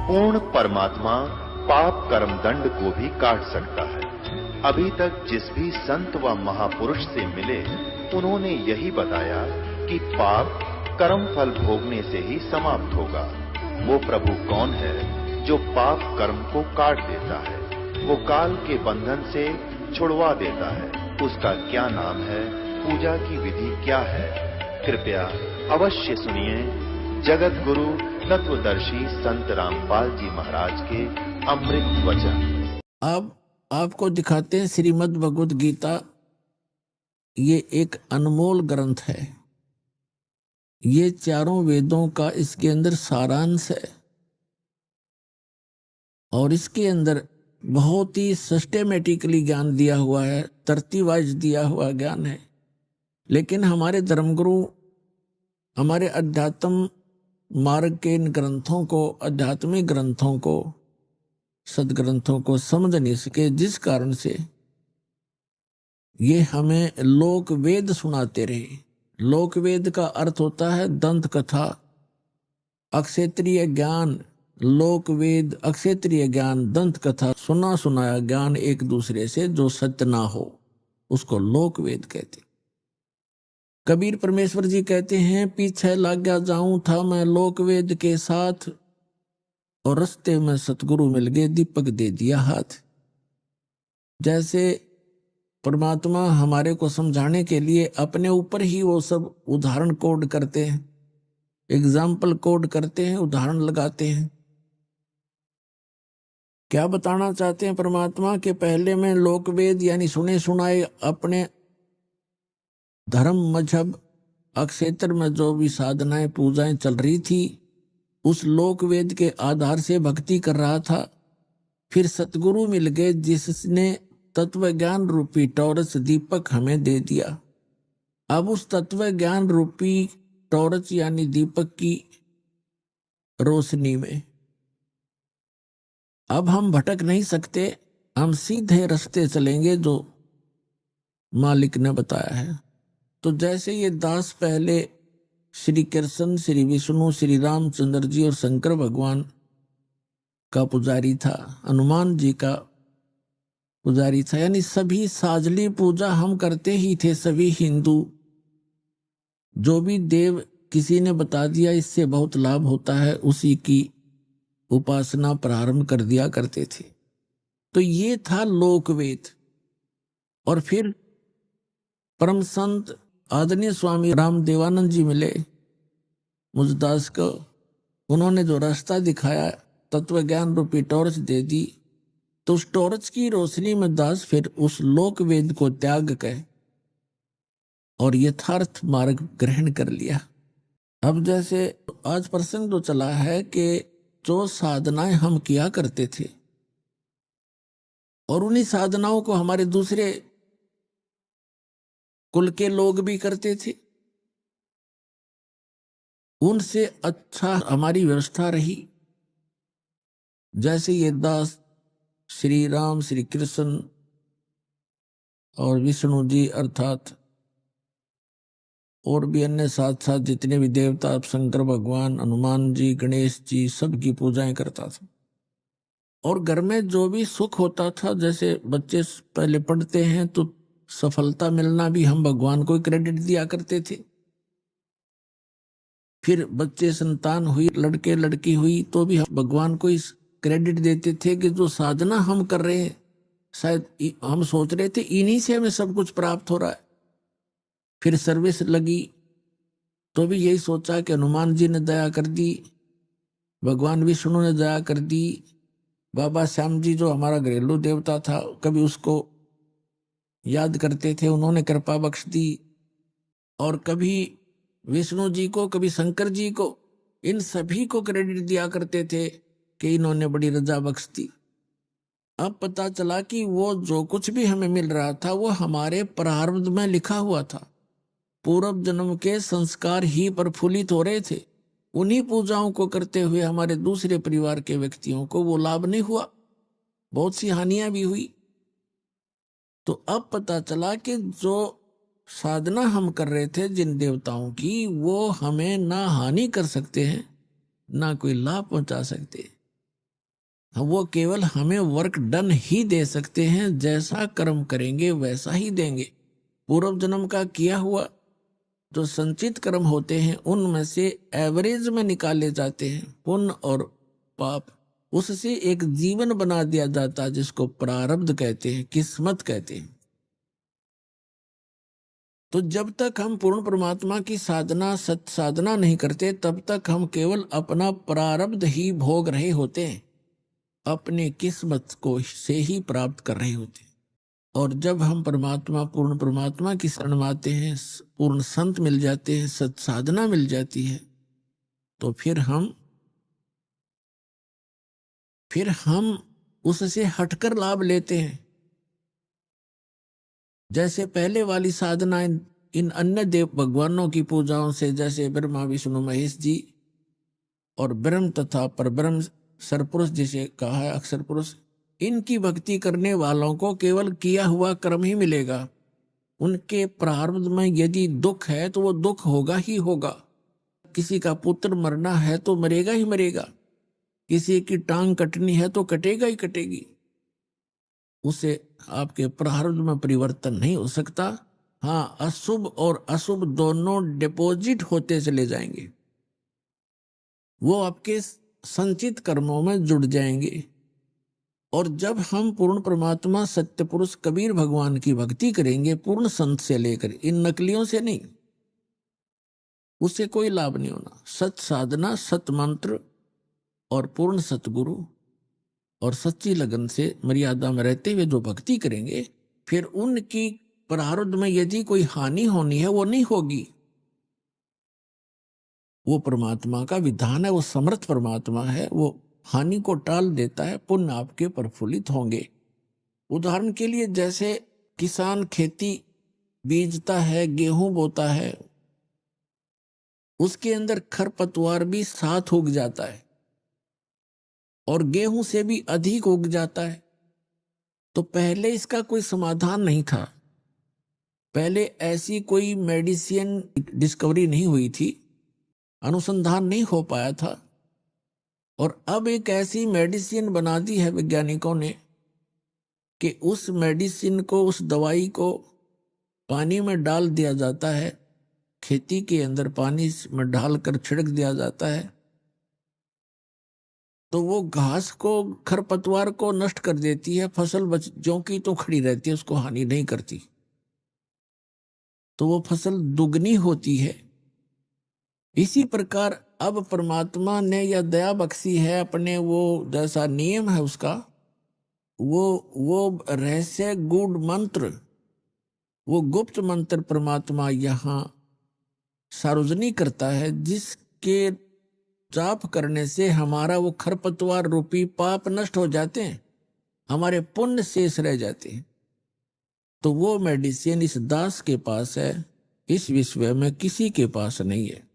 पूर्ण परमात्मा पाप कर्म दंड को भी काट सकता है। अभी तक जिस भी संत व महापुरुष से मिले, उन्होंने यही बताया कि पाप कर्म फल भोगने से ही समाप्त होगा। वो प्रभु कौन है जो पाप कर्म को काट देता है, वो काल के बंधन से छुड़वा देता है। उसका क्या नाम है, पूजा की विधि क्या है? कृपया अवश्य सुनिए जगत गुरु तत्वदर्शी संत रामपाल जी महाराज के अमृत वचन। अब आपको दिखाते हैं श्रीमद् भगवद गीता। ये एक अनमोल ग्रंथ है। ये चारों वेदों का इसके अंदर सारांश है और इसके अंदर बहुत ही सिस्टेमेटिकली ज्ञान दिया हुआ है, तरतीब वाइज दिया हुआ ज्ञान है। लेकिन हमारे धर्मगुरु हमारे अध्यात्म मार्ग के इन ग्रंथों को, आध्यात्मिक ग्रंथों को, सदग्रंथों को समझ नहीं सके, जिस कारण से ये हमें लोक वेद सुनाते रहे। लोक वेद का अर्थ होता है दंत कथा, अक्षेत्रीय ज्ञान। लोक वेद, अक्षेत्रीय ज्ञान, दंत कथा, सुना सुनाया ज्ञान एक दूसरे से जो सत्य ना हो, उसको लोक वेद कहते। कबीर परमेश्वर जी कहते हैं, पीछे लग गया जाऊं था मैं लोक वेद के साथ, और रास्ते में सतगुरु मिल गए, दीपक दे दिया हाथ। जैसे परमात्मा हमारे को समझाने के लिए अपने ऊपर ही वो सब उदाहरण कोड करते हैं, एग्जाम्पल कोड करते हैं, उदाहरण लगाते हैं। क्या बताना चाहते हैं परमात्मा के? पहले में लोकवेद यानी सुने सुनाए अपने धर्म मजहब अक्षेत्र में जो भी साधनाएं पूजाएं चल रही थी, उस लोकवेद के आधार से भक्ति कर रहा था। फिर सतगुरु मिल गए जिसने तत्व ज्ञान रूपी टॉर्च दीपक हमें दे दिया। अब उस तत्व ज्ञान रूपी टॉर्च यानी दीपक की रोशनी में अब हम भटक नहीं सकते, हम सीधे रास्ते चलेंगे जो मालिक ने बताया है। तो जैसे ये दास पहले श्री कृष्ण, श्री विष्णु, श्री रामचंद्र जी और शंकर भगवान का पुजारी था, हनुमान जी का पुजारी था, यानी सभी साजली पूजा हम करते ही थे। सभी हिंदू जो भी देव किसी ने बता दिया इससे बहुत लाभ होता है, उसी की उपासना प्रारंभ कर दिया करते थे। तो ये था लोकवेद। और फिर परम संत आदरणीय स्वामी रामदेवानंद जी मिले मुझदास को, उन्होंने जो रास्ता दिखाया, तत्व ज्ञान रूपी टॉर्च दे दी। तो उस टॉर्च की रोशनी में दास फिर उस लोकवेद को त्याग कर और यथार्थ मार्ग ग्रहण कर लिया। अब जैसे आज प्रसंग जो चला है कि जो साधनाएं हम किया करते थे और उन्हीं साधनाओं को हमारे दूसरे कुल के लोग भी करते थे, उनसे अच्छा हमारी व्यवस्था रही। जैसे ये दास श्री राम, श्री कृष्ण और विष्णु जी अर्थात और भी अन्य साथ साथ जितने भी देवता, शंकर भगवान, हनुमान जी, गणेश जी, सबकी पूजाएं करता था। और घर में जो भी सुख होता था, जैसे बच्चे पहले पढ़ते हैं तो सफलता मिलना भी हम भगवान को क्रेडिट दिया करते थे। फिर बच्चे संतान हुई, लड़के लड़की हुई, तो भी हम भगवान को इस क्रेडिट देते थे कि जो साधना हम कर रहे हैं, शायद हम सोच रहे थे इन्हीं से हमें सब कुछ प्राप्त हो रहा है। फिर सर्विस लगी तो भी यही सोचा कि हनुमान जी ने दया कर दी, भगवान विष्णु ने दया कर दी, बाबा श्याम जी जो हमारा घरेलू देवता था, कभी उसको याद करते थे, उन्होंने कृपा बख्श दी। और कभी विष्णु जी को, कभी शंकर जी को, इन सभी को क्रेडिट दिया करते थे कि इन्होंने बड़ी रजा बख्श दी। अब पता चला कि वो जो कुछ भी हमें मिल रहा था वो हमारे प्रारब्ध में लिखा हुआ था। पूर्व जन्म के संस्कार ही प्रफुल्लित हो रहे थे। उन्हीं पूजाओं को करते हुए हमारे दूसरे परिवार के व्यक्तियों को वो लाभ नहीं हुआ, बहुत सी हानियां भी हुई। तो अब पता चला कि जो साधना हम कर रहे थे जिन देवताओं की, वो हमें ना हानि कर सकते हैं ना कोई लाभ पहुंचा सकते। वो केवल हमें वर्क डन ही दे सकते हैं, जैसा कर्म करेंगे वैसा ही देंगे। पूर्व जन्म का किया हुआ जो संचित कर्म होते हैं उनमें से एवरेज में निकाले जाते हैं पुण्य और पाप, उससे एक जीवन बना दिया जाता है जिसको प्रारब्ध कहते हैं, किस्मत कहते हैं। तो जब तक हम पूर्ण परमात्मा की साधना सत साधना नहीं करते तब तक हम केवल अपना प्रारब्ध ही भोग रहे होते हैं, अपने किस्मत को से ही प्राप्त कर रहे होते हैं। और जब हम पूर्ण परमात्मा की शरण में आते हैं, पूर्ण संत मिल जाते हैं, सत साधना मिल जाती है, तो फिर हम उससे हटकर लाभ लेते हैं। जैसे पहले वाली साधना इन अन्य देव भगवानों की पूजाओं से, जैसे ब्रह्मा विष्णु महेश जी और ब्रह्म तथा परब्रह्म सरपुरुष जिसे कहा है अक्षर पुरुष, इनकी भक्ति करने वालों को केवल किया हुआ कर्म ही मिलेगा। उनके प्रारब्ध में यदि दुख है तो वो दुख होगा ही होगा। किसी का पुत्र मरना है तो मरेगा ही मरेगा, किसी की टांग कटनी है तो कटेगा ही कटेगी। उसे आपके प्रारब्ध में परिवर्तन नहीं हो सकता। हाँ, अशुभ और अशुभ दोनों डिपॉजिट होते चले जाएंगे, वो आपके संचित कर्मों में जुड़ जाएंगे। और जब हम पूर्ण परमात्मा सत्य पुरुष कबीर भगवान की भक्ति करेंगे पूर्ण संत से लेकर, इन नकलियों से नहीं, उससे कोई लाभ नहीं होना। सत साधना, सत मंत्र और पूर्ण सतगुरु और सच्ची लगन से मर्यादा में रहते हुए जो भक्ति करेंगे, फिर उनकी प्रारब्ध में यदि कोई हानि होनी है वो नहीं होगी। वो परमात्मा का विधान है, वो समर्थ परमात्मा है, वो हानि को टाल देता है, पुण्य आपके प्रफुल्लित होंगे। उदाहरण के लिए जैसे किसान खेती बीजता है, गेहूं बोता है, उसके अंदर खरपतवार भी साथ उग जाता है और गेहूं से भी अधिक उग जाता है। तो पहले इसका कोई समाधान नहीं था, पहले ऐसी कोई मेडिसिन डिस्कवरी नहीं हुई थी, अनुसंधान नहीं हो पाया था। और अब एक ऐसी मेडिसिन बना दी है वैज्ञानिकों ने कि उस मेडिसिन को, उस दवाई को पानी में डाल दिया जाता है, खेती के अंदर पानी में डालकर छिड़क दिया जाता है, तो वो घास को, खरपतवार को नष्ट कर देती है, फसल ज्यों की तो खड़ी रहती है, उसको हानि नहीं करती, तो वो फसल दुगनी होती है। इसी प्रकार अब परमात्मा ने यह दया बख्शी है, अपने वो जैसा नियम है उसका, वो रहस्य गूढ़ मंत्र, वो गुप्त मंत्र परमात्मा यहाँ सार्वजनिक करता है, जिसके जाप करने से हमारा वो खरपतवार रूपी पाप नष्ट हो जाते हैं, हमारे पुण्य शेष रह जाते हैं। तो वो मेडिसिन इस दास के पास है, इस विश्व में किसी के पास नहीं है।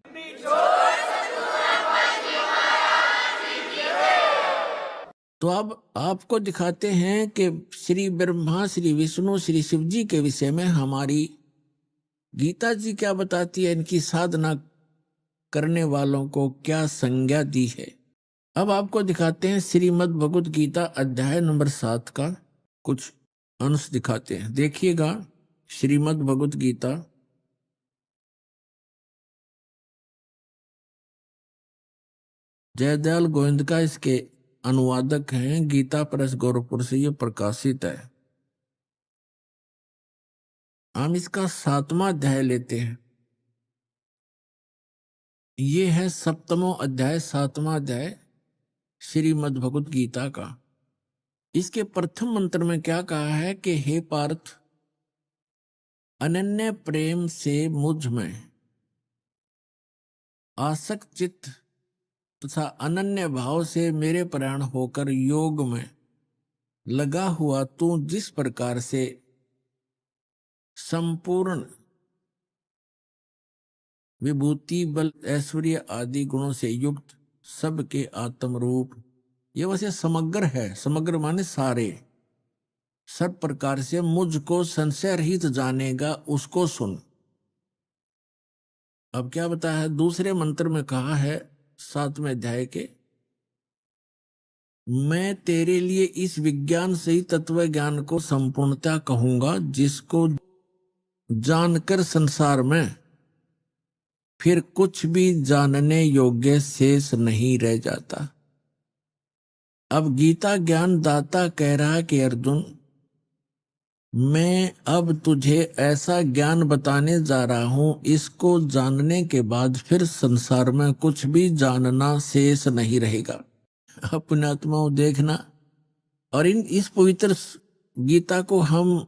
तो अब आपको दिखाते हैं कि श्री ब्रह्मा, श्री विष्णु, श्री शिव जी के विषय में हमारी गीता जी क्या बताती है, इनकी साधना करने वालों को क्या संज्ञा दी है। अब आपको दिखाते हैं श्रीमद् भगवत गीता अध्याय नंबर 7 का कुछ अंश दिखाते हैं, देखिएगा। श्रीमद् भगवत गीता जयदयाल गोविंद का इसके अनुवादक हैं, गीता प्रेस गोरखपुर से ये प्रकाशित है। हम इसका 7वां अध्याय लेते हैं, ये है 7वां अध्याय, 7वां अध्याय श्रीमद् भगवत गीता का। इसके प्रथम मंत्र में क्या कहा है कि हे पार्थ, अनन्य प्रेम से मुझ में आसक्त चित्त तथा अनन्य भाव से मेरे प्राण होकर योग में लगा हुआ तू जिस प्रकार से संपूर्ण विभूति, बल, ऐश्वर्य आदि गुणों से युक्त सबके आत्म रूप, ये वैसे समग्र है, समग्र माने सारे, सब प्रकार से मुझको संशय रहित जानेगा, उसको सुन। अब क्या बताया है, दूसरे मंत्र में कहा है 7वें अध्याय के मैं तेरे लिए इस विज्ञान से ही तत्व ज्ञान को संपूर्णता कहूंगा, जिसको जानकर संसार में फिर कुछ भी जानने योग्य शेष नहीं रह जाता। अब गीता ज्ञान दाता कह रहा है कि अर्जुन, मैं अब तुझे ऐसा ज्ञान बताने जा रहा हूं, इसको जानने के बाद फिर संसार में कुछ भी जानना शेष नहीं रहेगा। अपने आत्माओं देखना। और इस पवित्र गीता को हम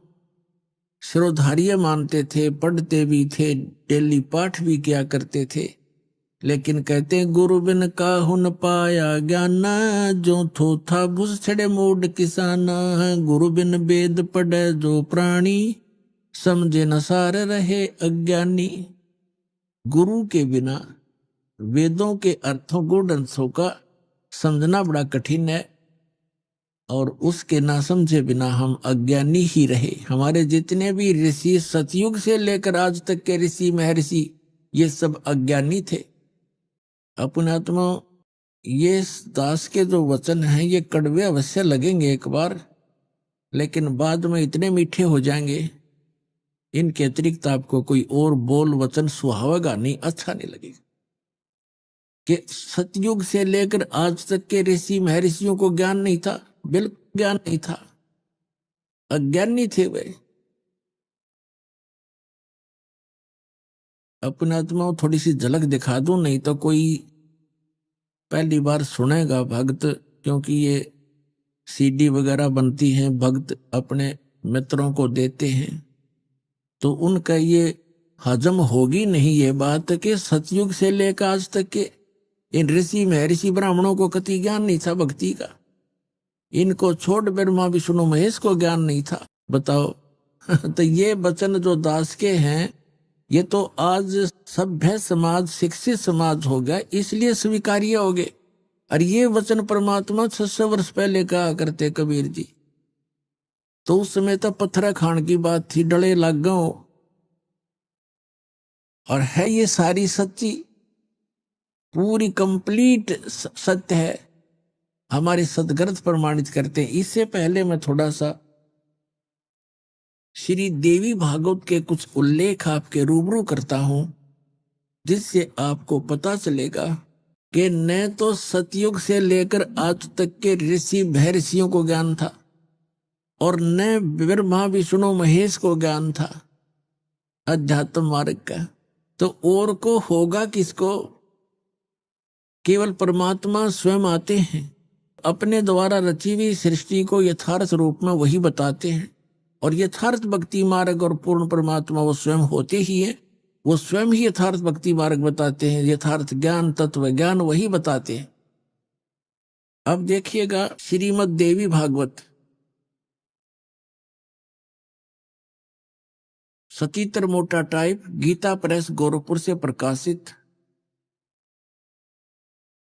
शिरोधार्य मानते थे, पढ़ते भी थे, डेली पाठ भी किया करते थे, लेकिन कहते हैं गुरु बिन काहू न पाया ज्ञान, जो थो था बुझ छड़े मूड किसाना। गुरु बिन वेद पढ़े जो प्राणी, समझे न सार रहे अज्ञानी। गुरु के बिना वेदों के अर्थों गूढ़ अंशों का समझना बड़ा कठिन है, और उसके ना समझे बिना हम अज्ञानी ही रहे। हमारे जितने भी ऋषि सतयुग से लेकर आज तक के ऋषि महर्षि, ये सब अज्ञानी थे। अपने आत्मा, ये दास के जो वचन हैं ये कड़वे अवश्य लगेंगे एक बार, लेकिन बाद में इतने मीठे हो जाएंगे, इनके अतिरिक्त आपको कोई और बोल वचन सुहावेगा नहीं, अच्छा नहीं लगेगा। कि सतयुग से लेकर आज तक के ऋषि महर्षियों को ज्ञान नहीं था, बिल्कुल ज्ञान नहीं था, अज्ञानी थे वे। अपने आत्मा को थोड़ी सी झलक दिखा दूं, नहीं तो कोई पहली बार सुनेगा भक्त, क्योंकि ये सीडी वगैरह बनती हैं, भक्त अपने मित्रों को देते हैं, तो उनका ये हजम होगी नहीं ये बात कि सतयुग से लेकर आज तक के इन ऋषि महर्षि ब्राह्मणों को कति ज्ञान नहीं था भक्ति का। इनको छोड़ ब्रह्मा विष्णु महेश को ज्ञान नहीं था, बताओ। तो ये वचन जो दास के हैं, ये तो आज सभ्य समाज, शिक्षित समाज हो गया, इसलिए स्वीकार्य हो गए। और ये वचन परमात्मा 600 वर्ष पहले कहा करते कबीर जी, तो उस समय तो पत्थर खान की बात थी, डले लग गए। और है ये सारी सच्ची, पूरी कंप्लीट सत्य है, हमारे सदग्रंथ प्रमाणित करते हैं। इससे पहले मैं थोड़ा सा श्री देवी भागवत के कुछ उल्लेख आपके रूबरू करता हूं, जिससे आपको पता चलेगा कि न तो सतयुग से लेकर आज तक के ऋषि महर्षियों को ज्ञान था, और न ब्रह्मा विष्णु महेश को ज्ञान था अध्यात्म मार्ग का। तो और को होगा किसको? केवल परमात्मा स्वयं आते हैं, अपने द्वारा रची हुई सृष्टि को यथार्थ रूप में वही बताते हैं। और यथार्थ भक्ति मार्ग और पूर्ण परमात्मा वो स्वयं होते ही है, वो स्वयं ही यथार्थ भक्ति मार्ग बताते हैं, यथार्थ ज्ञान, तत्व ज्ञान वही बताते हैं। अब देखिएगा श्रीमद् देवी भागवत, सतीतर मोटा टाइप, गीता प्रेस गोरखपुर से प्रकाशित।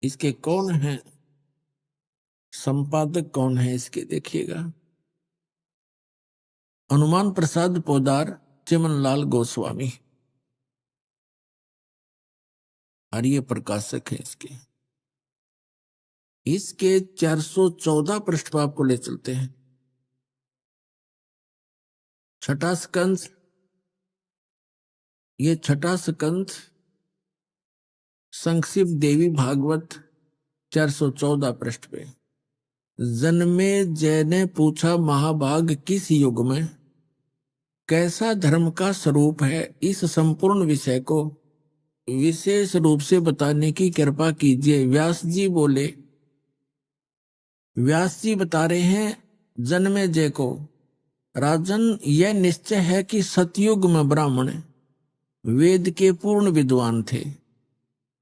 इसके कौन है संपादक, कौन है इसके? देखिएगा, हनुमान प्रसाद पोदार, चिमनलाल गोस्वामी, और ये प्रकाशक है इसके। इसके 414 पृष्ठ पर आपको ले चलते हैं। छठा स्कंद, ये छठा स्कंद संक्षिप्त देवी भागवत 414 पृष्ठ पे। जन्मे जय ने पूछा महाभाग, किस युग में कैसा धर्म का स्वरूप है? इस संपूर्ण विषय को विशेष रूप से बताने की कृपा कीजिए। व्यास जी बोले, व्यास जी बता रहे हैं जन्मे जय को, राजन यह निश्चय है कि सतयुग में ब्राह्मण वेद के पूर्ण विद्वान थे।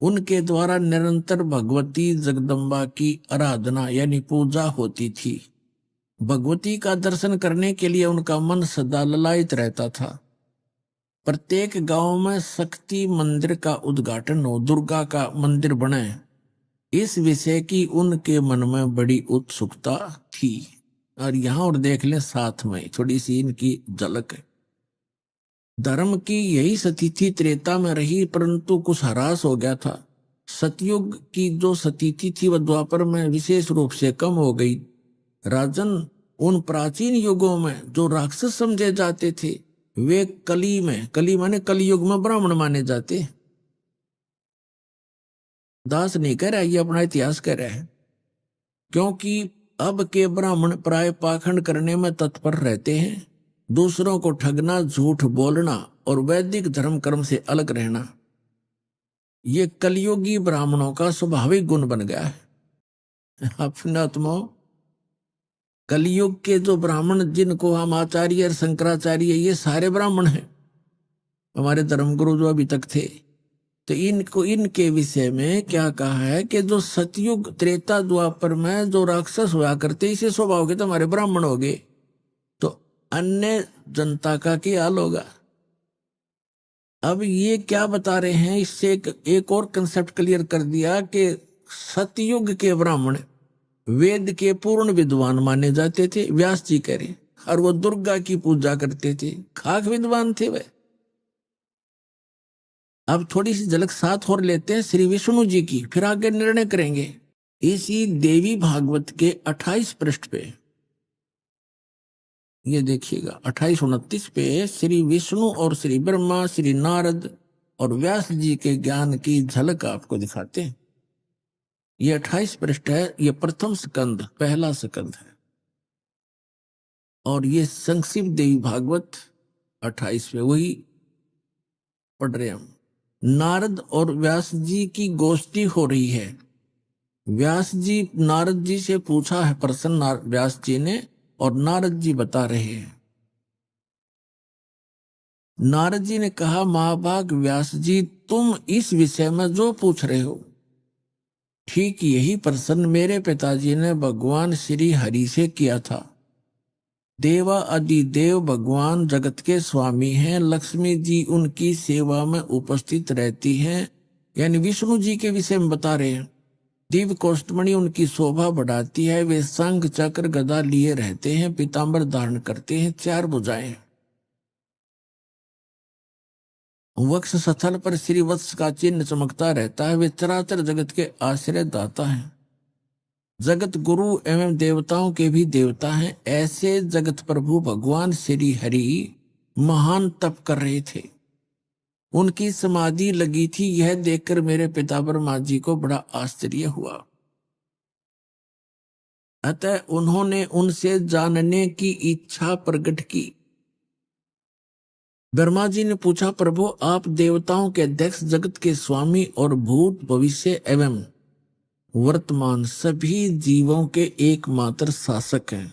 उनके द्वारा निरंतर भगवती जगदम्बा की आराधना यानी पूजा होती थी। भगवती का दर्शन करने के लिए उनका मन सदा ललायित रहता था। प्रत्येक गांव में शक्ति मंदिर का उद्घाटन हो, दुर्गा का मंदिर बने, इस विषय की उनके मन में बड़ी उत्सुकता थी। और यहां और देख लें साथ में थोड़ी सी इनकी झलक है। धर्म की यही स्थिति त्रेता में रही, परंतु कुछ ह्रास हो गया था। सतयुग की जो सतीथि थी वह द्वापर में विशेष रूप से कम हो गई। राजन, उन प्राचीन युगों में जो राक्षस समझे जाते थे वे कली माने कलयुग में ब्राह्मण माने जाते। दास नहीं कह रहा, ये अपना इतिहास कह रहा है। क्योंकि अब के ब्राह्मण प्राय पाखंड करने में तत्पर रहते हैं, दूसरों को ठगना, झूठ बोलना और वैदिक धर्म कर्म से अलग रहना, ये कलयुगी ब्राह्मणों का स्वाभाविक गुण बन गया है। अपने आत्मा कलयुग के जो ब्राह्मण जिनको हम आचार्य और शंकराचार्य, ये सारे ब्राह्मण हैं, हमारे धर्मगुरु जो अभी तक थे। तो इनके विषय में क्या कहा है कि जो सतयुग त्रेता द्वापर में जो राक्षस हुआ करते, इसे स्वभाव के तो हमारे ब्राह्मण हो गए, तो अन्य जनता का क्या हाल होगा। अब ये क्या बता रहे हैं, इससे एक और कंसेप्ट क्लियर कर दिया कि सतयुग के ब्राह्मण वेद के पूर्ण विद्वान माने जाते थे, व्यास जी कह रहे, और वो दुर्गा की पूजा करते थे, खाक विद्वान थे वे। अब थोड़ी सी झलक साथ और लेते हैं श्री विष्णु जी की, फिर आगे निर्णय करेंगे। इसी देवी भागवत के 28 पृष्ठ पे ये देखिएगा, 28-29 पे श्री विष्णु और श्री ब्रह्मा, श्री नारद और व्यास जी के ज्ञान की झलक आपको दिखाते हैं। ये 28 पृष्ठ है, ये प्रथम स्कंद, पहला स्कंद है, और ये संक्षिप्त देवी भागवत 28 पे वही पढ़ रहे हम। नारद और व्यास जी की गोष्ठी हो रही है। व्यास जी नारद जी से पूछा है प्रश्न व्यास जी ने, और नारद जी बता रहे हैं। नारद जी ने कहा, महाभाग व्यास जी, तुम इस विषय में जो पूछ रहे हो, ठीक यही प्रश्न मेरे पिताजी ने भगवान श्री हरि से किया था। देवा अधिदेव भगवान जगत के स्वामी हैं, लक्ष्मी जी उनकी सेवा में उपस्थित रहती हैं, यानी विष्णु जी के विषय में बता रहे हैं। दिव्य कोष्ठमणि उनकी शोभा बढ़ाती है, वे शंख चक्र गदा लिए रहते हैं, पीतांबर धारण करते हैं, 4 भुजाएं, वक्ष स्थल पर श्री वत्स का चिन्ह चमकता रहता है, वे चराचर जगत के आश्रय दाता हैं, जगत गुरु एवं देवताओं के भी देवता हैं। ऐसे जगत प्रभु भगवान श्री हरि महान तप कर रहे थे, उनकी समाधि लगी थी। यह देखकर मेरे पिता ब्रह्मा जी को बड़ा आश्चर्य हुआ, अतः उन्होंने उनसे जानने की इच्छा प्रकट की। ब्रह्मा जी ने पूछा, प्रभु आप देवताओं के अध्यक्ष, जगत के स्वामी और भूत भविष्य एवं वर्तमान सभी जीवों के एकमात्र शासक हैं।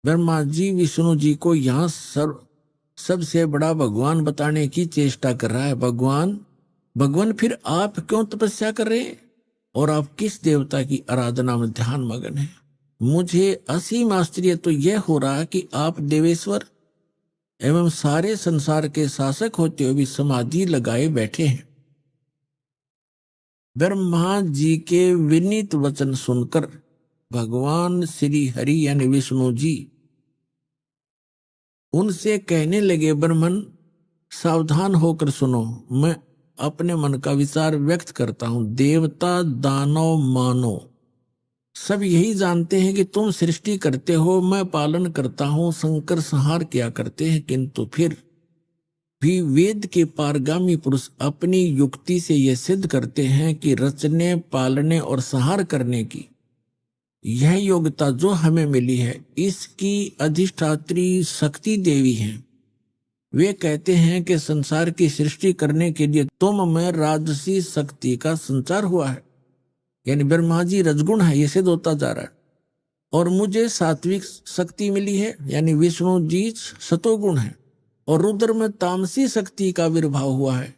ब्रह्मा जी विष्णु जी को यहाँ सबसे बड़ा भगवान बताने की चेष्टा कर रहा है। भगवान फिर आप क्यों तपस्या कर रहे हैं और आप किस देवता की आराधना में ध्यान मगन है? मुझे असीम आश्चर्य तो यह हो रहा है कि आप देवेश्वर एवं सारे संसार के शासक होते हुए भी समाधि लगाए बैठे हैं। ब्रह्मा जी के विनीत वचन सुनकर भगवान श्री हरि यानी विष्णु जी उनसे कहने लगे, ब्रह्मन सावधान होकर सुनो, मैं अपने मन का विचार व्यक्त करता हूं। देवता दानव मानव सब यही जानते हैं कि तुम सृष्टि करते हो, मैं पालन करता हूं, संकर संहार किया करते हैं, किंतु फिर भी वेद के पारगामी पुरुष अपनी युक्ति से यह सिद्ध करते हैं कि रचने, पालने और संहार करने की यह योग्यता जो हमें मिली है, इसकी अधिष्ठात्री शक्ति देवी हैं। वे कहते हैं कि संसार की सृष्टि करने के लिए तुम में राजसी शक्ति का संचार हुआ है, यानी ब्रह्मा जी रजगुण है, ये सिद्ध होता जा रहा है, और मुझे सात्विक शक्ति मिली है, यानी विष्णु जी सतोगुण है, और रुद्र में तामसी शक्ति का आविर्भाव हुआ है,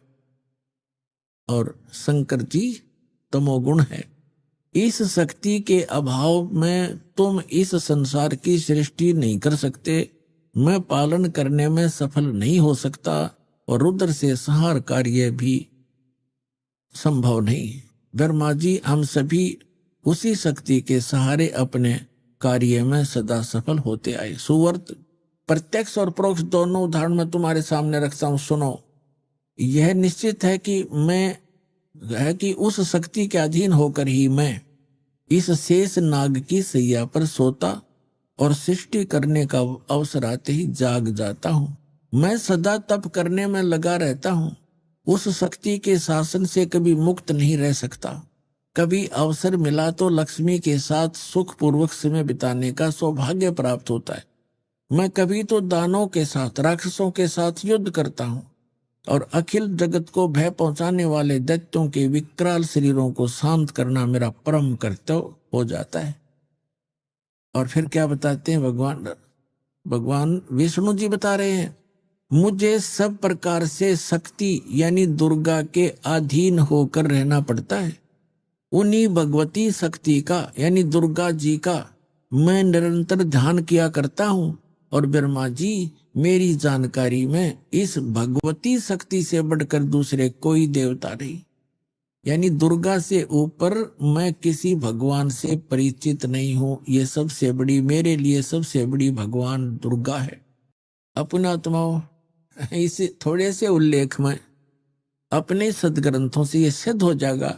और शंकर जी तमोगुण है। इस शक्ति के अभाव में तुम इस संसार की सृष्टि नहीं कर सकते, मैं पालन करने में सफल नहीं हो सकता, और रुद्र से संहार कार्य भी संभव नहीं। ब्रह्मा जी हम सभी उसी शक्ति के सहारे अपने कार्य में सदा सफल होते आए। सुवर्त प्रत्यक्ष और परोक्ष दोनों उदाहरण मैं तुम्हारे सामने रखता हूं, सुनो। यह निश्चित है कि मैं है कि उस शक्ति के अधीन होकर ही मैं इस शेष नाग की सैया पर सोता और सृष्टि करने का अवसर आते ही जाग जाता हूं। मैं सदा तप करने में लगा रहता हूं। उस शक्ति के शासन से कभी मुक्त नहीं रह सकता। कभी अवसर मिला तो लक्ष्मी के साथ सुखपूर्वक समय बिताने का सौभाग्य प्राप्त होता है। मैं कभी तो दानों के साथ, राक्षसों के साथ युद्ध करता हूं और अखिल जगत को भय पहुंचाने वाले दैत्यों के विकराल शरीरों को शांत करना मेरा परम कर्तव्य हो जाता है। और फिर क्या बताते हैं भगवान विष्णु जी बता रहे हैं, मुझे सब प्रकार से शक्ति यानी दुर्गा के अधीन होकर रहना पड़ता है। उन्हीं भगवती शक्ति का यानी दुर्गा जी का मैं निरंतर ध्यान किया करता हूं। और ब्रह्मा जी, मेरी जानकारी में इस भगवती शक्ति से बढ़कर दूसरे कोई देवता नहीं, यानी दुर्गा से ऊपर मैं किसी भगवान से परिचित नहीं हूं। ये सबसे बड़ी, मेरे लिए सबसे बड़ी भगवान दुर्गा है। अपनात्माओं, इस थोड़े से उल्लेख में अपने सदग्रंथों से ये सिद्ध हो जाएगा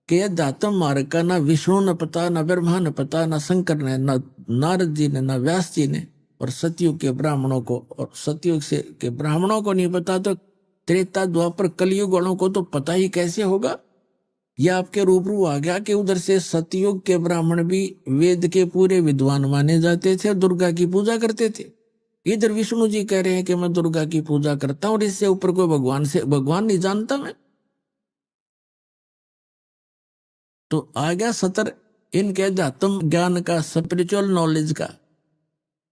कि यह दातम मार्ग का ना विष्णु ने पता, ना ब्रह्मा ने पता, ना शंकर ने, ना नारद जी ने, ना व्यास जी ने, और सतयुग के ब्राह्मणों को, और सतयुग से के ब्राह्मणों को नहीं पता तो त्रेता द्वापर कलयुग वालों को तो पता ही कैसे होगा। यह आपके रूबरू आ गया कि उधर से सतयुग के ब्राह्मण भी वेद के पूरे विद्वान माने जाते थे, दुर्गा की पूजा करते थे। इधर विष्णु जी कह रहे हैं कि मैं दुर्गा की पूजा करता हूं और इससे ऊपर कोई भगवान नहीं जानता मैं। तो आ गया सतर इनके अध्यात्म ज्ञान का, स्पिरिचुअल नॉलेज का।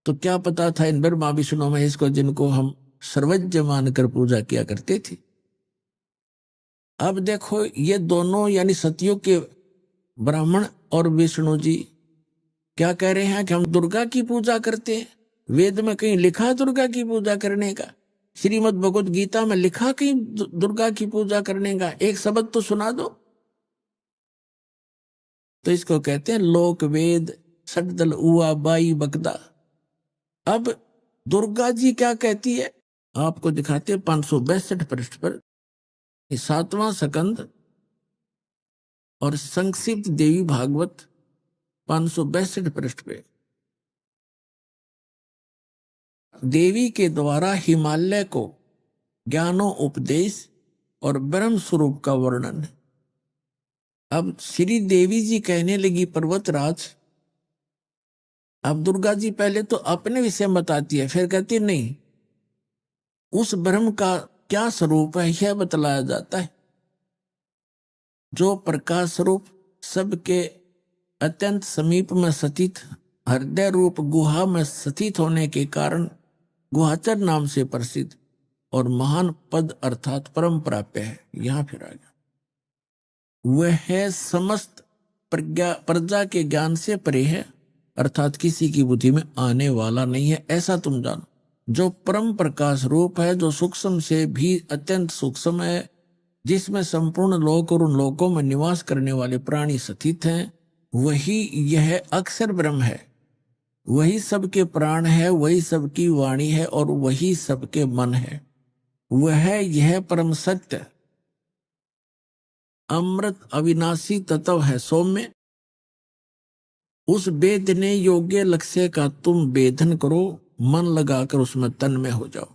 तो क्या पता था इन ब्रह्मा विष्णु महेश को, जिनको हम सर्वज्ञ मानकर पूजा किया करते थे। अब देखो, ये दोनों यानी सतयुग के ब्राह्मण और विष्णु जी क्या कह रहे हैं कि हम दुर्गा की पूजा करते हैं। वेद में कहीं लिखा दुर्गा की पूजा करने का? श्रीमद् भगवत गीता में लिखा कहीं दुर्गा की पूजा करने का? एक शब्द तो सुना दो। तो इसको कहते हैं लोक वेद सटदल उआ बाई बकदा। अब दुर्गा जी क्या कहती है आपको दिखाते हैं 562 पृष्ठ पर, 7वां स्कंद और संक्षिप्त देवी भागवत 562 पृष्ठ पे। देवी के द्वारा हिमालय को ज्ञानो उपदेश और ब्रह्म स्वरूप का वर्णन। अब श्री देवी जी कहने लगी, पर्वतराज, अब दुर्गा जी पहले तो अपने विषय में बताती है, फिर कहती है नहीं, उस ब्रह्म का क्या स्वरूप है यह बतलाया जाता है, जो प्रकाश स्वरूप सबके अत्यंत समीप में स्थित, हृदय रूप गुहा में स्थित होने के कारण गुहाचर नाम से प्रसिद्ध और महान पद अर्थात परम प्राप्य है। यहां फिर आ गया, वह समस्त प्रजा के ज्ञान से परे है, अर्थात किसी की बुद्धि में आने वाला नहीं है, ऐसा तुम जानो। जो परम प्रकाश रूप है, जो सूक्ष्म से भी अत्यंत सूक्ष्म है, जिसमें संपूर्ण लोक और उन लोकों में निवास करने वाले प्राणी स्थित हैं, वही यह अक्षर ब्रह्म है। वही सबके प्राण है, वही सबकी वाणी है और वही सबके मन है। वह यह परम सत्य अमृत अविनाशी तत्व है। सौम्य, उस वेदने योग्य लक्ष्य का तुम वेदन करो, मन लगाकर उसमें तन्मय हो जाओ।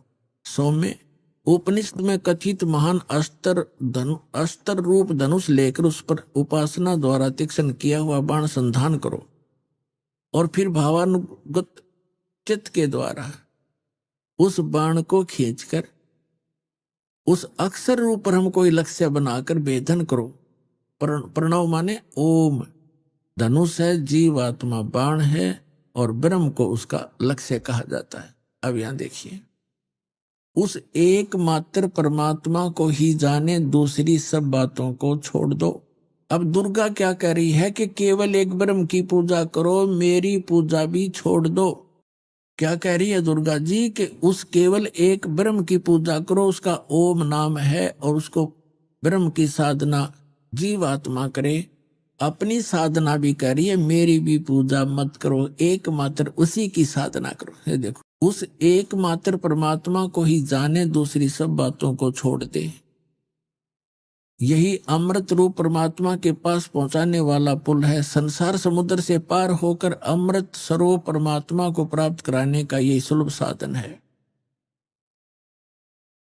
सौम्य, उपनिषद में कथित महान अस्त्र रूप धनुष लेकर उस पर उपासना द्वारा तीक्ष्ण किया हुआ बाण संधान करो और फिर भावानुगत चित्त के द्वारा उस बाण को खींचकर उस अक्षर रूप ब्रह्म को लक्ष्य बनाकर वेदन करो। प्रणव माने ओम, धनुष है, जीवात्मा बाण है और ब्रह्म को उसका लक्ष्य कहा जाता है। अब यहां देखिए, उस एकमात्र परमात्मा को ही जाने, दूसरी सब बातों को छोड़ दो। अब दुर्गा क्या कह रही है कि केवल एक ब्रह्म की पूजा करो, मेरी पूजा भी छोड़ दो। क्या कह रही है दुर्गा जी कि उस केवल एक ब्रह्म की पूजा करो, उसका ओम नाम है और उसको ब्रह्म की साधना जीवात्मा करे। अपनी साधना भी कह रही है, मेरी भी पूजा मत करो, एकमात्र उसी की साधना करो। ये देखो, उस एकमात्र परमात्मा को ही जाने, दूसरी सब बातों को छोड़ दे। यही अमृत रूप परमात्मा के पास पहुंचाने वाला पुल है। संसार समुद्र से पार होकर अमृत स्वरूप परमात्मा को प्राप्त कराने का यही सुलभ साधन है।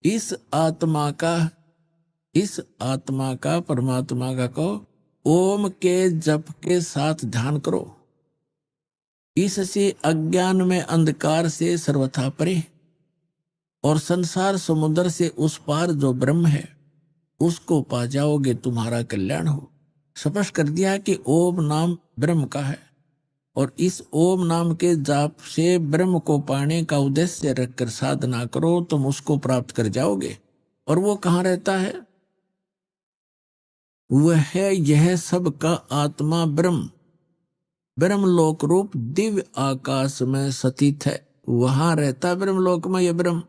इस आत्मा का परमात्मा का को ओम के जप के साथ ध्यान करो। इससे अज्ञान में अंधकार से सर्वथा परे और संसार समुद्र से उस पार जो ब्रह्म है उसको पा जाओगे, तुम्हारा कल्याण हो। स्पष्ट कर दिया कि ओम नाम ब्रह्म का है और इस ओम नाम के जाप से ब्रह्म को पाने का उद्देश्य रखकर साधना करो, तुम उसको प्राप्त कर जाओगे। और वो कहाँ रहता है? वह है यह सब का आत्मा ब्रह्म, ब्रह्मलोक रूप दिव्य आकाश में स्थित है। वहां रहता ब्रह्मलोक में यह ब्रह्म।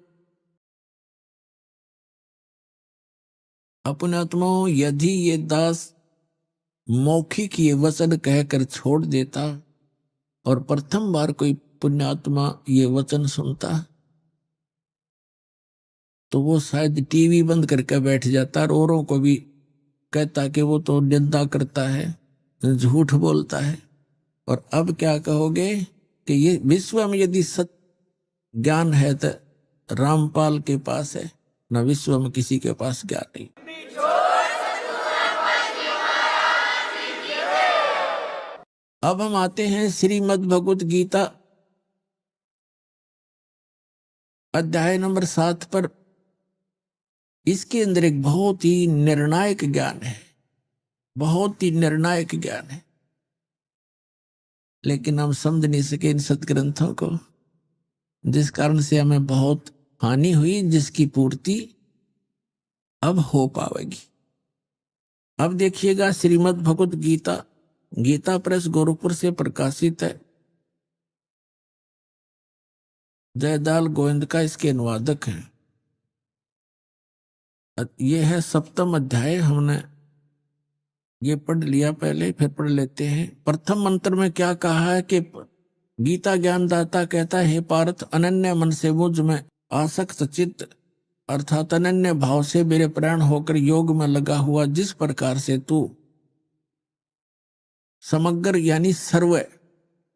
अपने आत्माओं, यदि ये दास मौखिक ये वचन कहकर छोड़ देता और प्रथम बार कोई पुण्यात्मा ये वचन सुनता तो वो शायद टीवी बंद करके बैठ जाता और औरों को भी कहता कि वो तो निंदा करता है, झूठ बोलता है। और अब क्या कहोगे कि ये विश्व में यदि सत्य ज्ञान है तो रामपाल के पास है, न विश्व में किसी के पास ज्ञान नहीं। अब हम आते हैं श्रीमद् भगवत गीता अध्याय नंबर 7 पर। इसके अंदर एक बहुत ही निर्णायक ज्ञान है, बहुत ही निर्णायक ज्ञान है, लेकिन हम समझ नहीं सके इन सत्ग्रंथों को, जिस कारण से हमें बहुत हानि हुई, जिसकी पूर्ति अब हो पाएगी। अब देखिएगा श्रीमद् भगवत गीता, गीता प्रेस गोरखपुर से प्रकाशित है। जयदाल गोविंद का इसके अनुवादक हैं। ये है 7वां अध्याय। हमने ये पढ़ लिया पहले, फिर पढ़ लेते हैं। प्रथम मंत्र में क्या कहा है कि गीता ज्ञानदाता कहता है, हे पार्थ, अनन्य मन से मुझ में आसक्त चित्त अर्थात अनन्य भाव से मेरे प्राण होकर योग में लगा हुआ, जिस प्रकार से तू समग्र यानी सर्व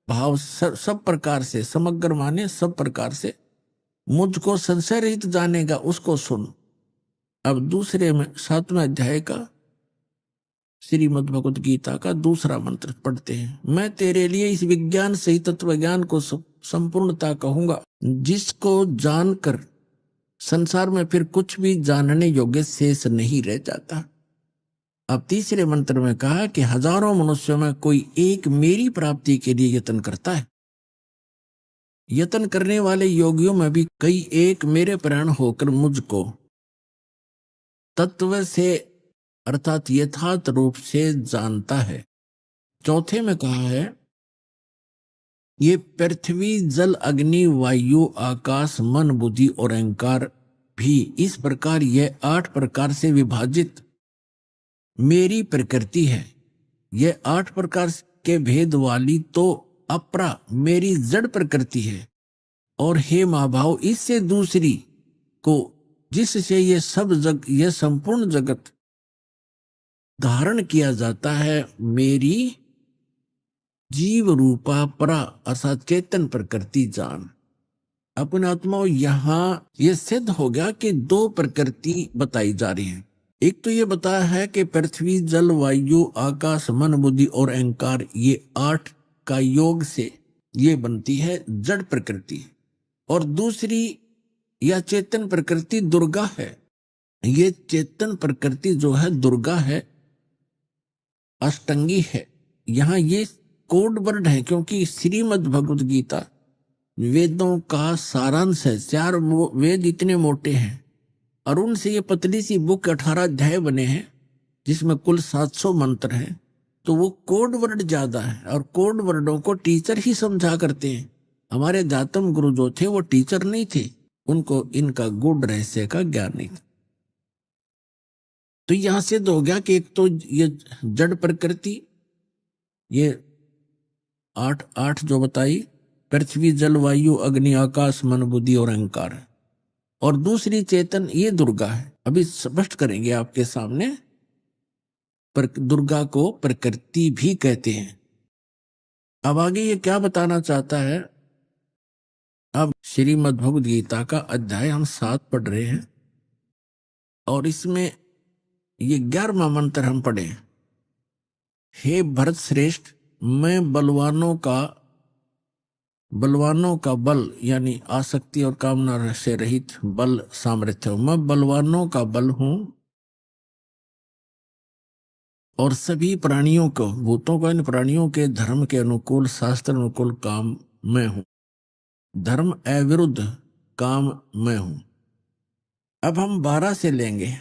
भाव सब प्रकार से, समग्र माने सब प्रकार से मुझको संशय रहित जानेगा, उसको सुन। अब दूसरे में 7वें अध्याय का श्रीमद् भगवत गीता का दूसरा मंत्र पढ़ते हैं। मैं तेरे लिए इस विज्ञान सहित तत्व ज्ञान को संपूर्णता कहूंगा, जिसको जानकर संसार में फिर कुछ भी जानने योग्य शेष नहीं रह जाता। अब तीसरे मंत्र में कहा कि हजारों मनुष्यों में कोई एक मेरी प्राप्ति के लिए यत्न करता है। यत्न करने वाले योगियों में भी कई एक मेरे प्राण होकर मुझको तत्व से अर्थात यथार्थ रूप से जानता है। चौथे में कहा है, ये पृथ्वी जल अग्नि वायु आकाश मन बुद्धि और अहंकार भी इस प्रकार यह 8 प्रकार से विभाजित मेरी प्रकृति है। यह 8 प्रकार के भेद वाली तो अपरा मेरी जड़ प्रकृति है। और हे महाभाव, इससे दूसरी को जिससे ये यह संपूर्ण जगत धारण किया जाता है, मेरी जीव रूपा परा अर्थात चेतन प्रकृति जान। अपने आत्माओं, यहां यह सिद्ध हो गया कि 2 प्रकृति बताई जा रही है। एक तो ये बताया है कि पृथ्वी जल वायु आकाश मन बुद्धि और अहंकार, ये 8 का योग से ये बनती है जड़ प्रकृति। और दूसरी यह चेतन प्रकृति दुर्गा है। ये चेतन प्रकृति जो है दुर्गा है, अष्टंगी है। यहाँ ये कोड वर्ड है, क्योंकि श्रीमद् भगवत गीता वेदों का सारांश है। 4 वेद इतने मोटे हैं और उनसे ये पतली सी बुक 18 अध्याय बने हैं, जिसमें कुल 700 मंत्र हैं। तो वो कोड वर्ड ज्यादा है और कोड वर्डों को टीचर ही समझा करते हैं। हमारे जातम गुरु जो थे वो टीचर नहीं थे, उनको इनका गूढ़ रहस्य का ज्ञान नहीं था। तो यहां से हो गया कि एक तो ये जड़ प्रकृति, ये 8 जो बताई, पृथ्वी जल वायु अग्नि आकाश मन बुद्धि और अहंकार है। और दूसरी चेतन ये दुर्गा है। अभी स्पष्ट करेंगे आपके सामने दुर्गा को प्रकृति भी कहते हैं। अब आगे ये क्या बताना चाहता है, अब श्रीमद् भगवद गीता का अध्याय हम 7 पढ़ रहे हैं और इसमें ये 11वां मंत्र हम पढ़े। हे भरत श्रेष्ठ, मैं बलवानों का बल यानी आसक्ति और कामना से रहित बल सामर्थ्य हूं। मैं बलवानों का बल हूं और सभी प्राणियों को, भूतों को, इन प्राणियों के धर्म के अनुकूल, शास्त्र अनुकूल काम मैं हूं। धर्म अविरुद्ध काम मैं हूं। अब हम 12 से लेंगे।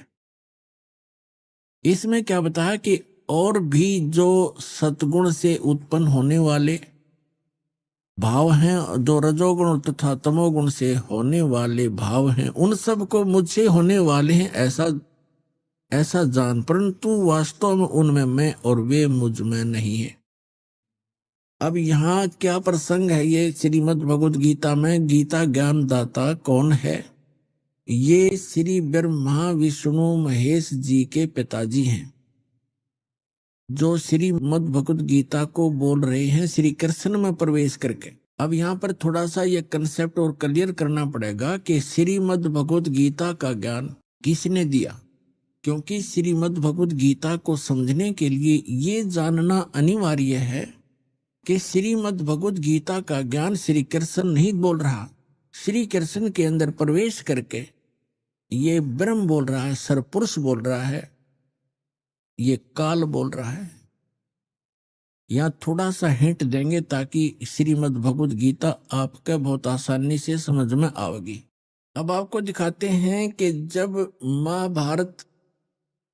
इसमें क्या बताया कि और भी जो सतगुण से उत्पन्न होने वाले भाव हैं, जो रजोगुण तथा तमोगुण से होने वाले भाव हैं, उन सब को मुझसे होने वाले हैं ऐसा जान, परंतु वास्तव में उनमें मैं और वे मुझ में नहीं है। अब यहाँ क्या प्रसंग है, ये श्रीमद् भगवद गीता में गीता ज्ञान दाता कौन है? ये श्री ब्रह्मा विष्णु महेश जी के पिताजी हैं, जो श्रीमद् भगवद गीता को बोल रहे हैं श्री कृष्ण में प्रवेश करके। अब यहाँ पर थोड़ा सा ये कंसेप्ट और क्लियर करना पड़ेगा कि श्रीमद् भगवद गीता का ज्ञान किसने दिया, क्योंकि श्रीमद् भगवद गीता को समझने के लिए ये जानना अनिवार्य है कि श्रीमद् भगवद गीता का ज्ञान श्री कृष्ण नहीं बोल रहा। श्री कृष्ण के अंदर प्रवेश करके ये ब्रह्म बोल रहा है, सरपुरुष बोल रहा है, ये काल बोल रहा है। यहाँ थोड़ा सा हिंट देंगे ताकि श्रीमद् भगवद गीता आपके बहुत आसानी से समझ में आएगी। अब आपको दिखाते हैं कि जब महाभारत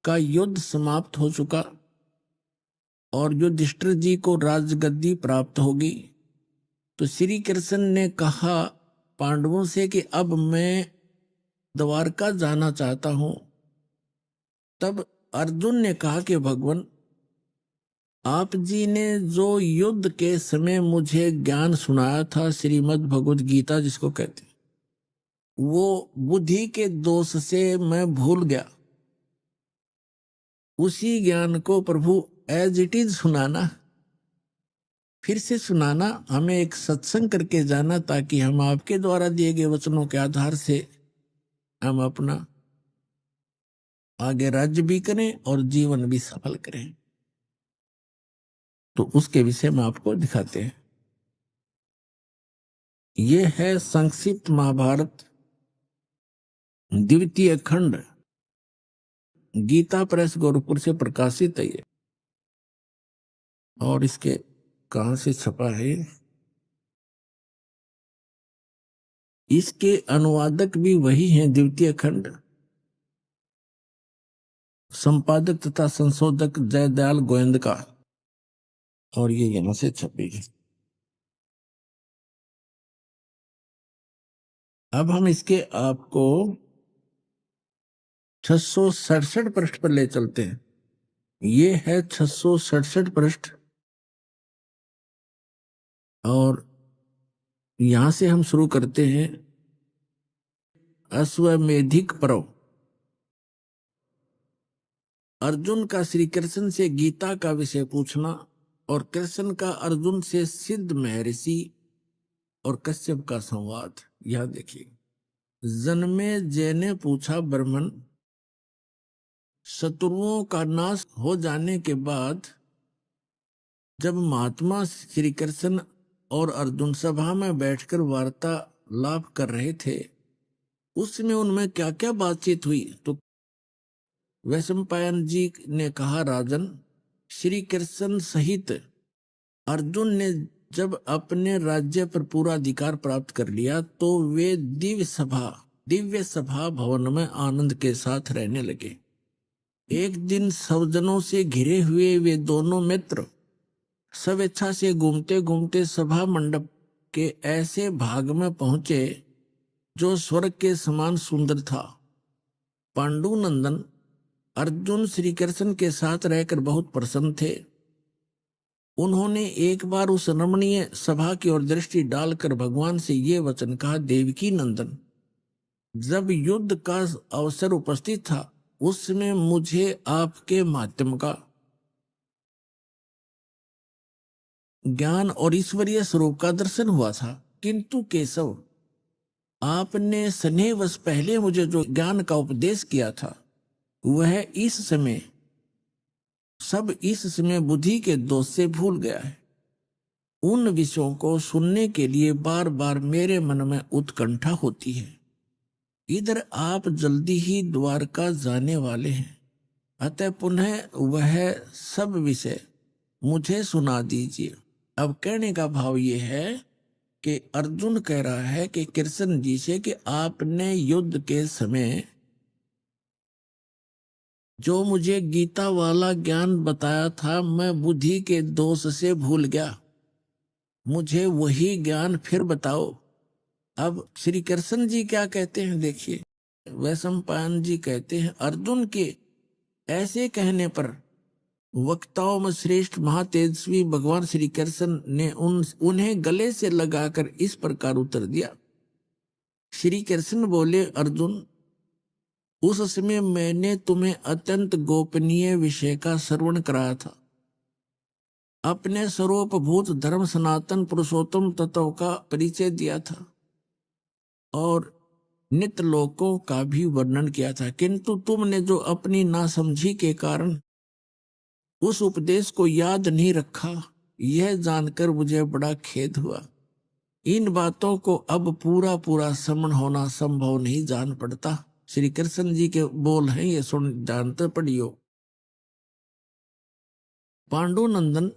का युद्ध समाप्त हो चुका और युधिष्ठिर जी को राजगद्दी प्राप्त होगी, तो श्री कृष्ण ने कहा पांडवों से कि अब मैं द्वारका जाना चाहता हूं। तब अर्जुन ने कहा कि भगवान, आप जी ने जो युद्ध के समय मुझे ज्ञान सुनाया था, श्रीमद् भगवद गीता जिसको कहते हैं, वो बुद्धि के दोष से मैं भूल गया। उसी ज्ञान को प्रभु एज इट इज सुनाना, फिर से सुनाना, हमें एक सत्संग करके जाना, ताकि हम आपके द्वारा दिए गए वचनों के आधार से हम अपना आगे राज्य भी करें और जीवन भी सफल करें। तो उसके विषय में आपको दिखाते हैं। ये है संक्षिप्त महाभारत द्वितीय खंड, गीता प्रेस गोरखपुर से प्रकाशित है ये। और इसके कहां से छपा है, इसके अनुवादक भी वही हैं, द्वितीय खंड संपादक तथा संशोधक जयदयाल गोविंद का, और ये यहां से छपी है। अब हम इसके आपको 667 पृष्ठ पर ले चलते हैं। ये है 667 पृष्ठ, और यहां से हम शुरू करते हैं। अश्वमेधिक पर्व। अर्जुन का श्री कृष्ण से गीता का विषय पूछना और कृष्ण का अर्जुन से सिद्ध महर्षि और कश्यप का संवाद। यह देखिए, जन्मे जय ने पूछा, ब्राह्मण, शत्रुओं का नाश हो जाने के बाद जब महात्मा श्री कृष्ण और अर्जुन सभा में बैठकर वार्तालाप कर रहे थे, उसमें उनमें क्या क्या बातचीत हुई? तो वैशंपायन जी ने कहा, राजन, श्री कृष्ण सहित अर्जुन ने जब अपने राज्य पर पूरा अधिकार प्राप्त कर लिया तो वे दिव्य सभा भवन में आनंद के साथ रहने लगे। एक दिन सज्जनों से घिरे हुए वे दोनों मित्र स्वेच्छा से घूमते घूमते सभा मंडप के ऐसे भाग में पहुंचे जो स्वर्ग के समान सुंदर था। पांडुनंदन अर्जुन श्री कृष्ण के साथ रहकर बहुत प्रसन्न थे। उन्होंने एक बार उस रमणीय सभा की ओर दृष्टि डालकर भगवान से ये वचन कहा, देवकी नंदन, जब युद्ध का अवसर उपस्थित था उसमें मुझे आपके माध्यम का ज्ञान और ईश्वरीय स्वरूप का दर्शन हुआ था। किंतु केशव, आपने स्नेहवश पहले मुझे जो ज्ञान का उपदेश किया था वह इस समय बुद्धि के दोष से भूल गया है। उन विषयों को सुनने के लिए बार बार मेरे मन में उत्कंठा होती है। इधर आप जल्दी ही द्वारका जाने वाले हैं, अतः पुनः वह सब विषय मुझे सुना दीजिए। अब कहने का भाव ये है कि अर्जुन कह रहा है कि कृष्ण जी से कि आपने युद्ध के समय जो मुझे गीता वाला ज्ञान बताया था, मैं बुद्धि के दोष से भूल गया, मुझे वही ज्ञान फिर बताओ। अब श्री कृष्ण जी क्या कहते हैं देखिए। वैशंपायन जी कहते हैं, अर्जुन के ऐसे कहने पर वक्ताओं में श्रेष्ठ महातेजस्वी भगवान श्री कृष्ण ने उन्हें गले से लगाकर इस प्रकार उत्तर दिया। श्री कृष्ण बोले, अर्जुन, उस समय मैंने तुम्हें अत्यंत गोपनीय विषय का श्रवण कराया था। अपने स्वरूप भूत धर्म सनातन पुरुषोत्तम तत्व का परिचय दिया था और नित्य लोकों का भी वर्णन किया था, किंतु तुमने जो अपनी नासमझी के कारण उस उपदेश को याद नहीं रखा, यह जानकर मुझे बड़ा खेद हुआ। इन बातों को अब पूरा पूरा समझ होना संभव नहीं जान पड़ता। श्री कृष्ण जी के बोल हैं, ये सुन जानते पढ़ियो। पांडुनंदन,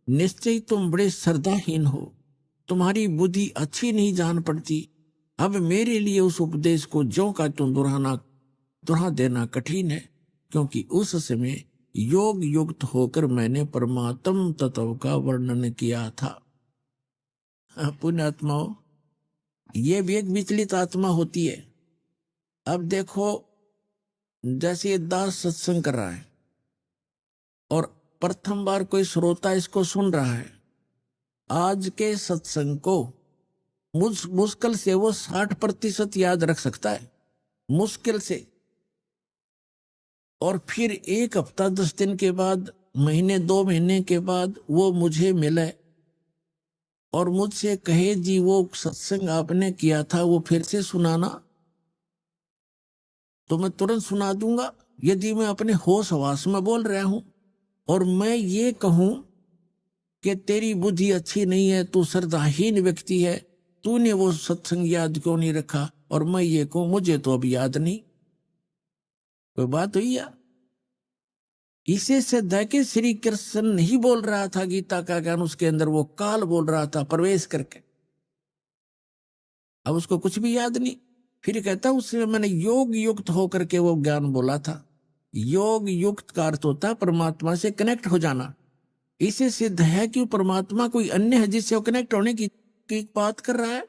निश्चय तुम बड़े श्रद्धाहीन हो, तुम्हारी बुद्धि अच्छी नहीं जान पड़ती। अब मेरे लिए उस उपदेश को ज्यों का त्यों दोहरा देना कठिन है, क्योंकि उस समय योग युक्त होकर मैंने परमात्म तत्व का वर्णन किया था। पुण्यात्माओं, ये भी एक विचलित आत्मा होती है। अब देखो, जैसे दास सत्संग कर रहा है और प्रथम बार कोई श्रोता इसको सुन रहा है, आज के सत्संग को मुश्किल से वो 60% याद रख सकता है, मुश्किल से। और फिर 1 हफ्ता 10 दिन के बाद, महीने 2 महीने के बाद वो मुझे मिले और मुझसे कहे, जी वो सत्संग आपने किया था वो फिर से सुनाना, तो मैं तुरंत सुना दूंगा। यदि मैं अपने होश हवास में बोल रहा हूं और मैं ये कहूं कि तेरी बुद्धि अच्छी नहीं है, तू श्रद्धाहीन व्यक्ति है, तूने वो सत्संग याद क्यों नहीं रखा, और मैं ये कहूं मुझे तो अब याद नहीं, कोई बात हुई या? इसे सिद्ध है कि श्री कृष्ण नहीं बोल रहा था गीता का ज्ञान, उसके अंदर वो काल बोल रहा था प्रवेश करके। अब उसको कुछ भी याद नहीं। फिर कहता उससे मैंने योग युक्त होकर के वो ज्ञान बोला था। योग युक्त का अर्थ होता है परमात्मा से कनेक्ट हो जाना। इसे सिद्ध है कि परमात्मा कोई अन्य है जिससे वो कनेक्ट होने की बात कर रहा है।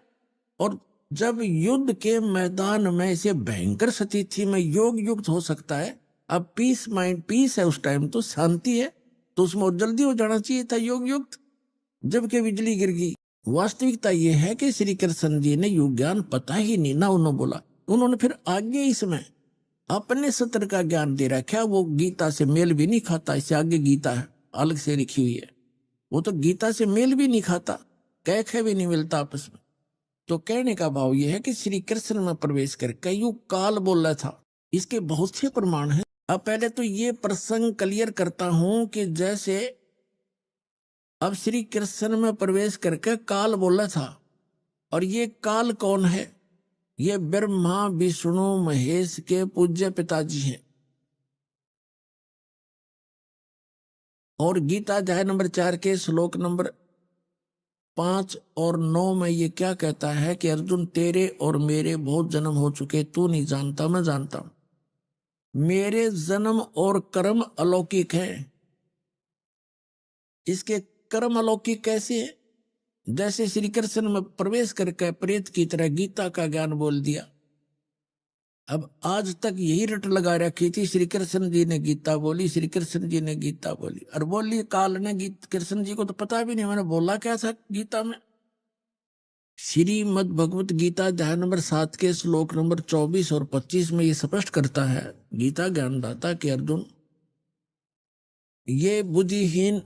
और जब युद्ध के मैदान में इसे भयंकर स्थिति में योग युक्त हो सकता है, अब पीस माइंड पीस है, उस टाइम तो शांति है, तो उसमें और जल्दी हो जाना चाहिए था योग युक्त, जबकि बिजली गिर गई। वास्तविकता यह है कि श्री कृष्ण जी ने योग ज्ञान पता ही नहीं ना उन्होंने बोला। उन्होंने फिर आगे इसमें अपने सत्र का ज्ञान दे रखा, वो गीता से मेल भी नहीं खाता। इससे आगे गीता है अलग से लिखी हुई है, वो तो गीता से मेल भी नहीं खाता, कह भी नहीं मिलता आपस में। तो कहने का भाव यह है कि श्री कृष्ण में प्रवेश करके युग काल बोल रहा था। इसके बहुत से प्रमाण हैं। अब पहले तो ये प्रसंग क्लियर करता हूं कि जैसे अब श्री कृष्ण में प्रवेश करके काल बोला था, और ये काल कौन है? ये ब्रह्मा विष्णु महेश के पूज्य पिताजी हैं। और गीता अध्याय नंबर 4 के श्लोक नंबर 5 और 9 में ये क्या कहता है कि अर्जुन, तेरे और मेरे बहुत जन्म हो चुके, तू नहीं जानता, मैं जानता हूं। मेरे जन्म और कर्म अलौकिक हैं। इसके कर्म अलौकिक कैसे है? जैसे श्री कृष्ण में प्रवेश करके प्रेत की तरह गीता का ज्ञान बोल दिया। अब आज तक यही रट लगा रखी थी, श्री कृष्ण जी ने गीता बोली, श्री कृष्ण जी ने गीता बोली, और बोली काल ने कृष्ण जी को तो पता भी नहीं मैंने बोला क्या था गीता में। श्रीमद् भगवत गीता अध्याय नंबर 7 के श्लोक नंबर 24 और 25 में ये स्पष्ट करता है गीता ज्ञानदाता कि अर्जुन, ये बुद्धिहीन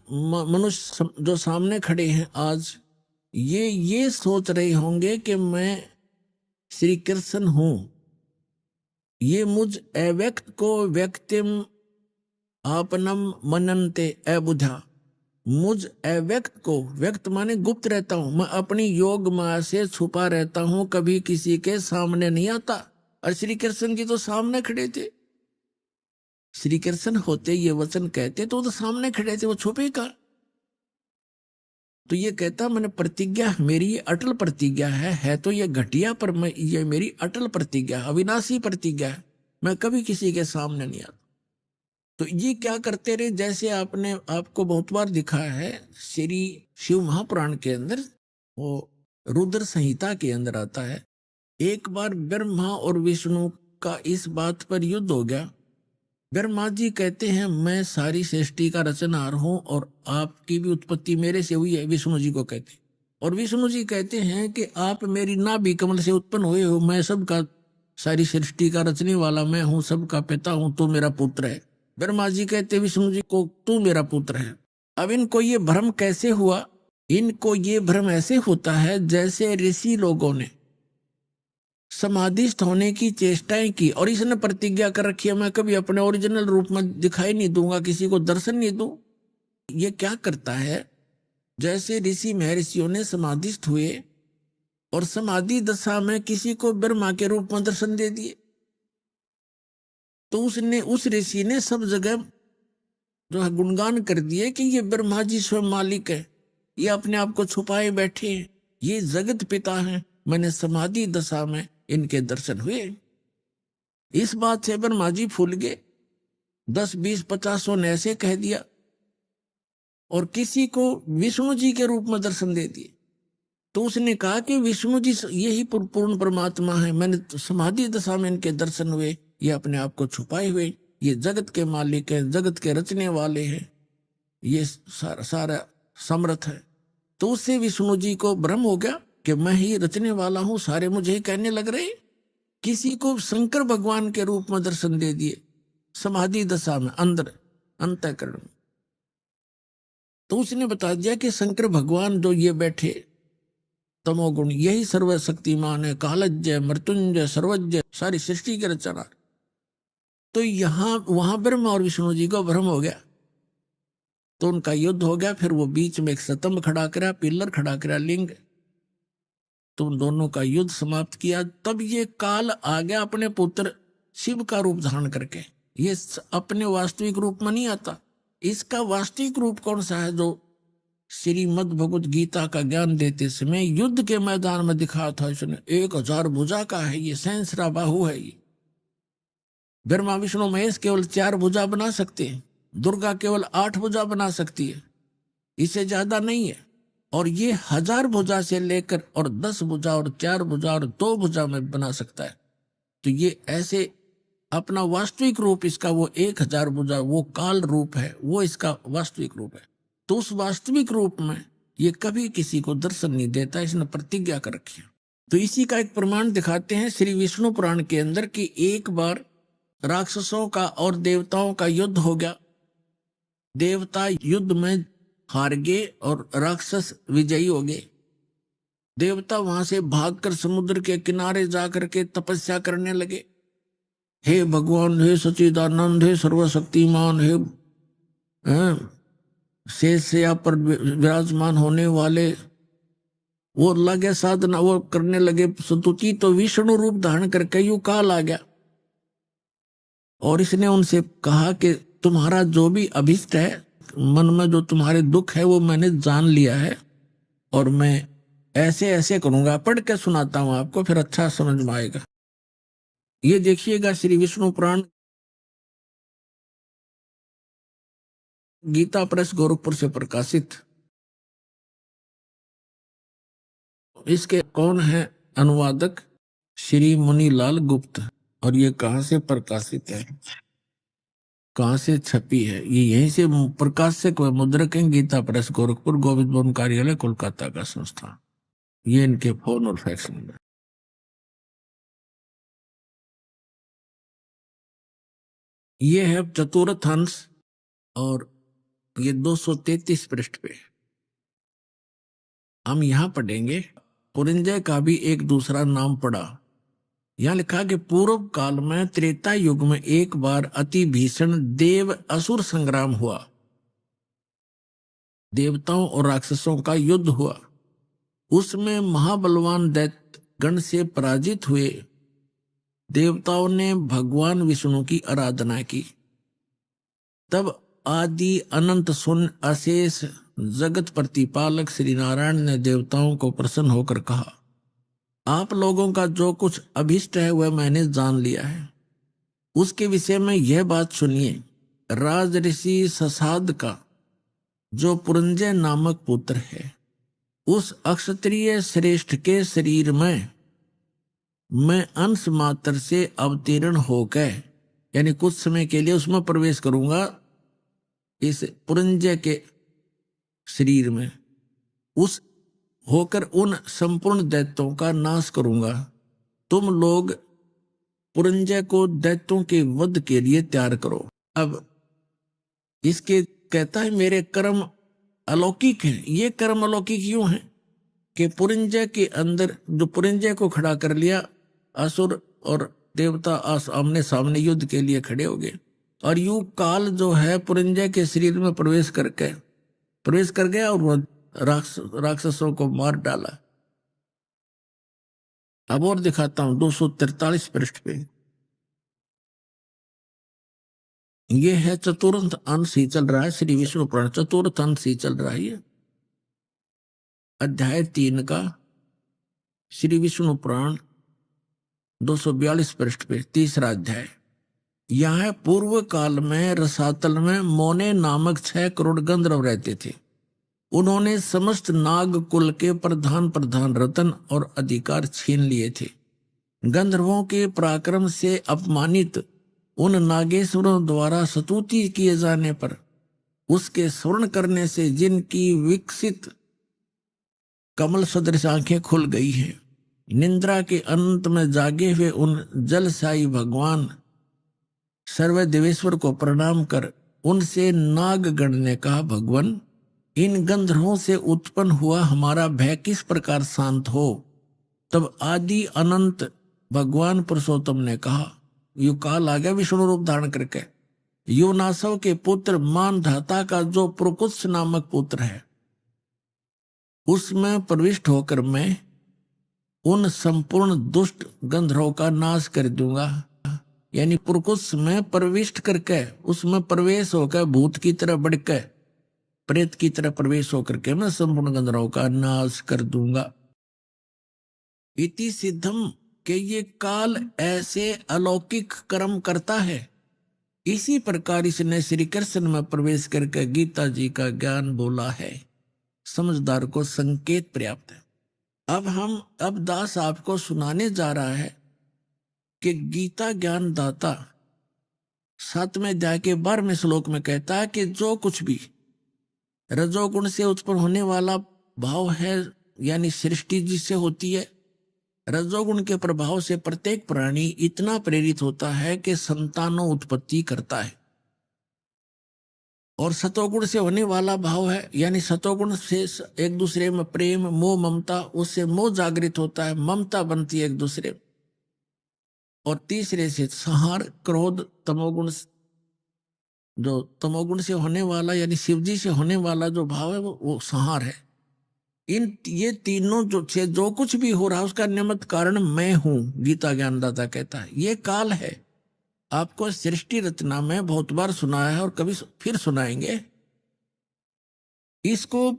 मनुष्य जो सामने खड़े हैं आज, ये सोच रहे होंगे कि मैं श्री कृष्ण हूं। ये मुझ अव्यक्त को व्यक्तिम आपनम मनन्ते अबुझा। मुझ अव्यक्त को, व्यक्त माने गुप्त रहता हूं, मैं अपनी योग माया से छुपा रहता हूं, कभी किसी के सामने नहीं आता। और श्री कृष्ण जी तो सामने खड़े थे। श्री कृष्ण होते ये वचन कहते तो सामने खड़े थे, वो छुपे का। तो ये कहता मैंने प्रतिज्ञा, मेरी ये अटल प्रतिज्ञा है तो ये घटिया, पर मैं ये मेरी अटल प्रतिज्ञा, अविनाशी प्रतिज्ञा है, मैं कभी किसी के सामने नहीं आता। तो ये क्या करते रहे, जैसे आपने आपको बहुत बार दिखा है श्री शिव महापुराण के अंदर, वो रुद्र संहिता के अंदर आता है। एक बार ब्रह्मा और विष्णु का इस बात पर युद्ध हो गया। ब्रह्मा जी कहते हैं मैं सारी सृष्टि का रचनहार हूं और आपकी भी उत्पत्ति मेरे से हुई है, विष्णु जी को कहते। और विष्णु जी कहते हैं कि आप मेरी नाभि कमल से उत्पन्न हुए हो, मैं सबका, सारी सृष्टि का रचने वाला मैं हूं, सबका पिता हूं, तो मेरा पुत्र है। ब्रह्मा जी कहते विष्णु जी को तू मेरा पुत्र है। अब इनको ये भ्रम कैसे हुआ? इनको ये भ्रम ऐसे होता है जैसे ऋषि लोगों ने समाधिस्थ होने की चेष्टाएं की और इसने प्रतिज्ञा कर रखी है मैं कभी अपने ओरिजिनल रूप में दिखाई नहीं दूंगा, किसी को दर्शन नहीं दूं। ये क्या करता है, जैसे ऋषि महर्षियों ने समाधिस्थ हुए और समाधि दशा में किसी को ब्रह्मा के रूप में दर्शन दे दिए, तो उसने, उस ऋषि ने सब जगह जो है गुणगान कर दिए कि ये ब्रह्मा जी स्वयं मालिक है, ये अपने आप को छुपाए बैठे हैं, ये जगत पिता हैं, मैंने समाधि दशा में इनके दर्शन हुए। इस बात से ब्रह्मा जी फूल गए, 10 20 50 ने ऐसे कह दिया और किसी को विष्णु जी के रूप में दर्शन दे दिए। तो उसने कहा कि विष्णु जी यही पूर्ण परमात्मा है, मैंने समाधि दशा में इनके दर्शन हुए, ये अपने आप को छुपाए हुए, ये जगत के मालिक हैं, जगत के रचने वाले हैं, ये सारा समर्थ है। तो उससे विष्णु जी को भ्रम हो गया कि मैं ही रचने वाला हूं, सारे मुझे ही कहने लग रहे। किसी को शंकर भगवान के रूप में दर्शन दे दिए समाधि दशा में, अंदर अंतःकरण में। तो उसने बता दिया कि शंकर भगवान जो ये बैठे तमोगुण, यही सर्वशक्तिमान है, कालज्ञ मृत्युंजय सर्वज्ञ, सारी सृष्टि के रचना। तो यहां वहां ब्रह्मा और विष्णु जी को भ्रम हो गया, तो उनका युद्ध हो गया। फिर वो बीच में एक स्तंभ खड़ा करा, पिलर खड़ा करा, लिंग, तो उन दोनों का युद्ध समाप्त किया। तब ये काल आ गया अपने पुत्र शिव का रूप धारण करके। ये अपने वास्तविक रूप में नहीं आता। इसका वास्तविक रूप कौन सा है? जो श्रीमद् भगवत गीता का ज्ञान देते समय युद्ध के मैदान में दिखा था इसने, 1000 भुजा का है ये, सहस्रा बाहु है ये। ब्रह्मा विष्णु महेश केवल 4 भुजा बना सकते हैं, दुर्गा केवल 8 भुजा बना सकती है, इससे ज्यादा नहीं है। और ये 1000 भुजा से लेकर और 10 भुजा और 4 भुजा और 2 भुजा में बना सकता है। तो ये ऐसे अपना वास्तविक रूप इसका वो 1000 भुजा, वो काल रूप है, वो इसका वास्तविक रूप है। तो उस वास्तविक रूप में ये कभी किसी को दर्शन नहीं देता, इसने प्रतिज्ञा कर रखी है। तो इसी का एक प्रमाण दिखाते हैं श्री विष्णु पुराण के अंदर कि एक बार राक्षसों का और देवताओं का युद्ध हो गया। देवता युद्ध में हार गए और राक्षस विजयी हो गए। देवता वहां से भागकर समुद्र के किनारे जाकर के तपस्या करने लगे, हे भगवान, हे सच्चिदानंद, हे सर्वशक्तिमान, हे शेषया पर विराजमान होने वाले, वो लगे साधना, वो करने लगे स्तुति। तो विष्णु रूप धारण करके यू काल आ गया और इसने उनसे कहा कि तुम्हारा जो भी अभिष्ट है, मन में जो तुम्हारे दुख है, वो मैंने जान लिया है और मैं ऐसे ऐसे करूंगा। पढ़ के सुनाता हूं आपको, फिर अच्छा समझ में आएगा। ये देखिएगा श्री विष्णु पुराण, गीता प्रेस गोरखपुर से प्रकाशित। इसके कौन है अनुवादक? श्री मुनीलाल गुप्त। और ये कहां से प्रकाशित है, कहां से छपी है? ये यहीं से प्रकाशक व मुद्रक हैं, गीता प्रेस गोरखपुर, गोविंद भवन कार्यालय कोलकाता का संस्थान। ये इनके फोन और फैक्स नंबर। ये है चतुर्थ हंस और ये 233 पृष्ठ पे हम यहां पढ़ेंगे। पुरंजय का भी एक दूसरा नाम पड़ा। यहां लिखा कि पूर्व काल में त्रेता युग में एक बार अति भीषण देव असुर संग्राम हुआ। देवताओं और राक्षसों का युद्ध हुआ। उसमें महाबलवान दैत्य गण से पराजित हुए देवताओं ने भगवान विष्णु की आराधना की। तब आदि अनंत शून्य अशेष जगत प्रतिपालक श्री नारायण ने देवताओं को प्रसन्न होकर कहा, आप लोगों का जो कुछ अभिष्ट है वह मैंने जान लिया है। उसके विषय में यह बात सुनिए। राज ऋषि ससाद का जो पुरंजय नामक पुत्र है, उस अक्षत्रिय श्रेष्ठ के शरीर में मैं अंश मात्र से अवतीर्ण होकर, यानी कुछ समय के लिए उसमें प्रवेश करूंगा, इस पुरंजय के शरीर में उस होकर उन संपूर्ण दैत्यों का नाश करूंगा। तुम लोग पुरंजय को दैत्यों के वध के लिए तैयार करो। अब इसके कहता है मेरे कर्म अलौकिक हैं। ये कर्म अलौकिक क्यों हैं कि पुरंजय के अंदर जो पुरंजय को खड़ा कर लिया, असुर और देवता आमने सामने युद्ध के लिए खड़े हो गए, और यूं काल जो है पुरंजय के शरीर में प्रवेश कर गया और वह राक्षसों को मार डाला। अब और दिखाता हूं 243 पृष्ठ पे। ये है चतुर्थ अंश ही चल रहा है, श्री विष्णु पुराण चतुर्थ अंश ही चल रहा है। अध्याय 3 का श्री विष्णु पुराण 242 पृष्ठ पे तीसरा अध्याय। यह पूर्व काल में रसातल में मोने नामक 6 करोड़ गंधर्व रहते थे। उन्होंने समस्त नाग कुल के प्रधान रतन और अधिकार छीन लिए थे। गंधर्वों के पराक्रम से अपमानित उन नागेश्वरों द्वारा स्तुति किए जाने पर उसके स्मरण करने से जिनकी विकसित कमल सदृश आंखें खुल गई हैं, निंद्रा के अंत में जागे हुए उन जलशाही भगवान सर्वदेवेश्वर को प्रणाम कर उनसे नागगण ने कहा, भगवान, इन गंधर्वों से उत्पन्न हुआ हमारा भय किस प्रकार शांत हो। तब आदि अनंत भगवान पुरुषोत्तम ने कहा, यु काल आ गया विष्णु रूप धारण करके, योनासव के पुत्र मानधाता का जो प्रकुत्स नामक पुत्र है, उसमें प्रविष्ट होकर मैं उन संपूर्ण दुष्ट गंधर्वों का नाश कर दूंगा। यानी पुरकुत्स में प्रविष्ट करके उसमें प्रवेश होकर भूत की तरह बढ़कर प्रेत की तरह प्रवेश होकर के मैं संपूर्ण गंधर्वों का नाश कर दूंगा। इति सिद्धम के ये काल ऐसे अलौकिक कर्म करता है। इसी प्रकार इसने श्री कृष्ण में प्रवेश करके गीता जी का ज्ञान बोला है। समझदार को संकेत पर्याप्त है। अब दास आपको सुनाने जा रहा है कि गीता ज्ञान दाता 7वें अध्याय के 12वें श्लोक में कहता है कि जो कुछ भी रजोगुण से उत्पन्न होने वाला भाव है, यानी सृष्टि जिससे होती है, रजोगुण के प्रभाव से प्रत्येक प्राणी इतना प्रेरित होता है कि संतानों उत्पत्ति करता है। और सतोगुण से होने वाला भाव है, यानी सतोगुण से एक दूसरे में प्रेम मोह ममता, उससे मोह जागृत होता है, ममता बनती है एक दूसरे। और तीसरे से संहार क्रोध तमोगुण, जो तमोगुण से होने वाला यानी शिवजी से होने वाला जो भाव है वो संहार है। ये तीनों जो कुछ भी हो रहा है उसका निमित्त कारण मैं हूं, गीता ज्ञानदाता कहता है। ये काल है। आपको सृष्टि रचना में बहुत बार सुनाया है और कभी फिर सुनाएंगे। इसको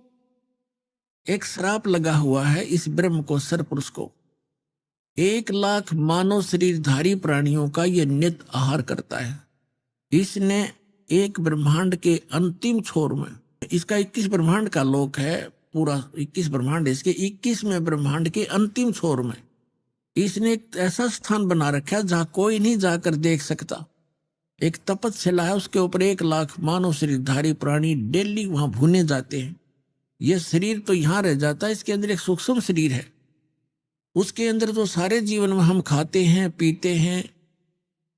एक श्राप लगा हुआ है इस ब्रह्म को, सरपुरुष को। 1,00,000 मानव शरीरधारी प्राणियों का यह नित्य आहार करता है। इसने एक ब्रह्मांड के अंतिम छोर में, इसका 21 ब्रह्मांड का लोक है, पूरा 21 ब्रह्मांड, इसके 21वें ब्रह्मांड के अंतिम छोर में इसने एक ऐसा स्थान बना रखा है जहां कोई नहीं जाकर देख सकता। एक तपस्या है, उसके ऊपर 1,00,000 मानव शरीरधारी प्राणी डेली वहां भूने जाते हैं। यह शरीर तो यहां रह जाता है, इसके अंदर एक सूक्ष्म शरीर है। उसके अंदर जो सारे जीवन में हम खाते हैं पीते हैं,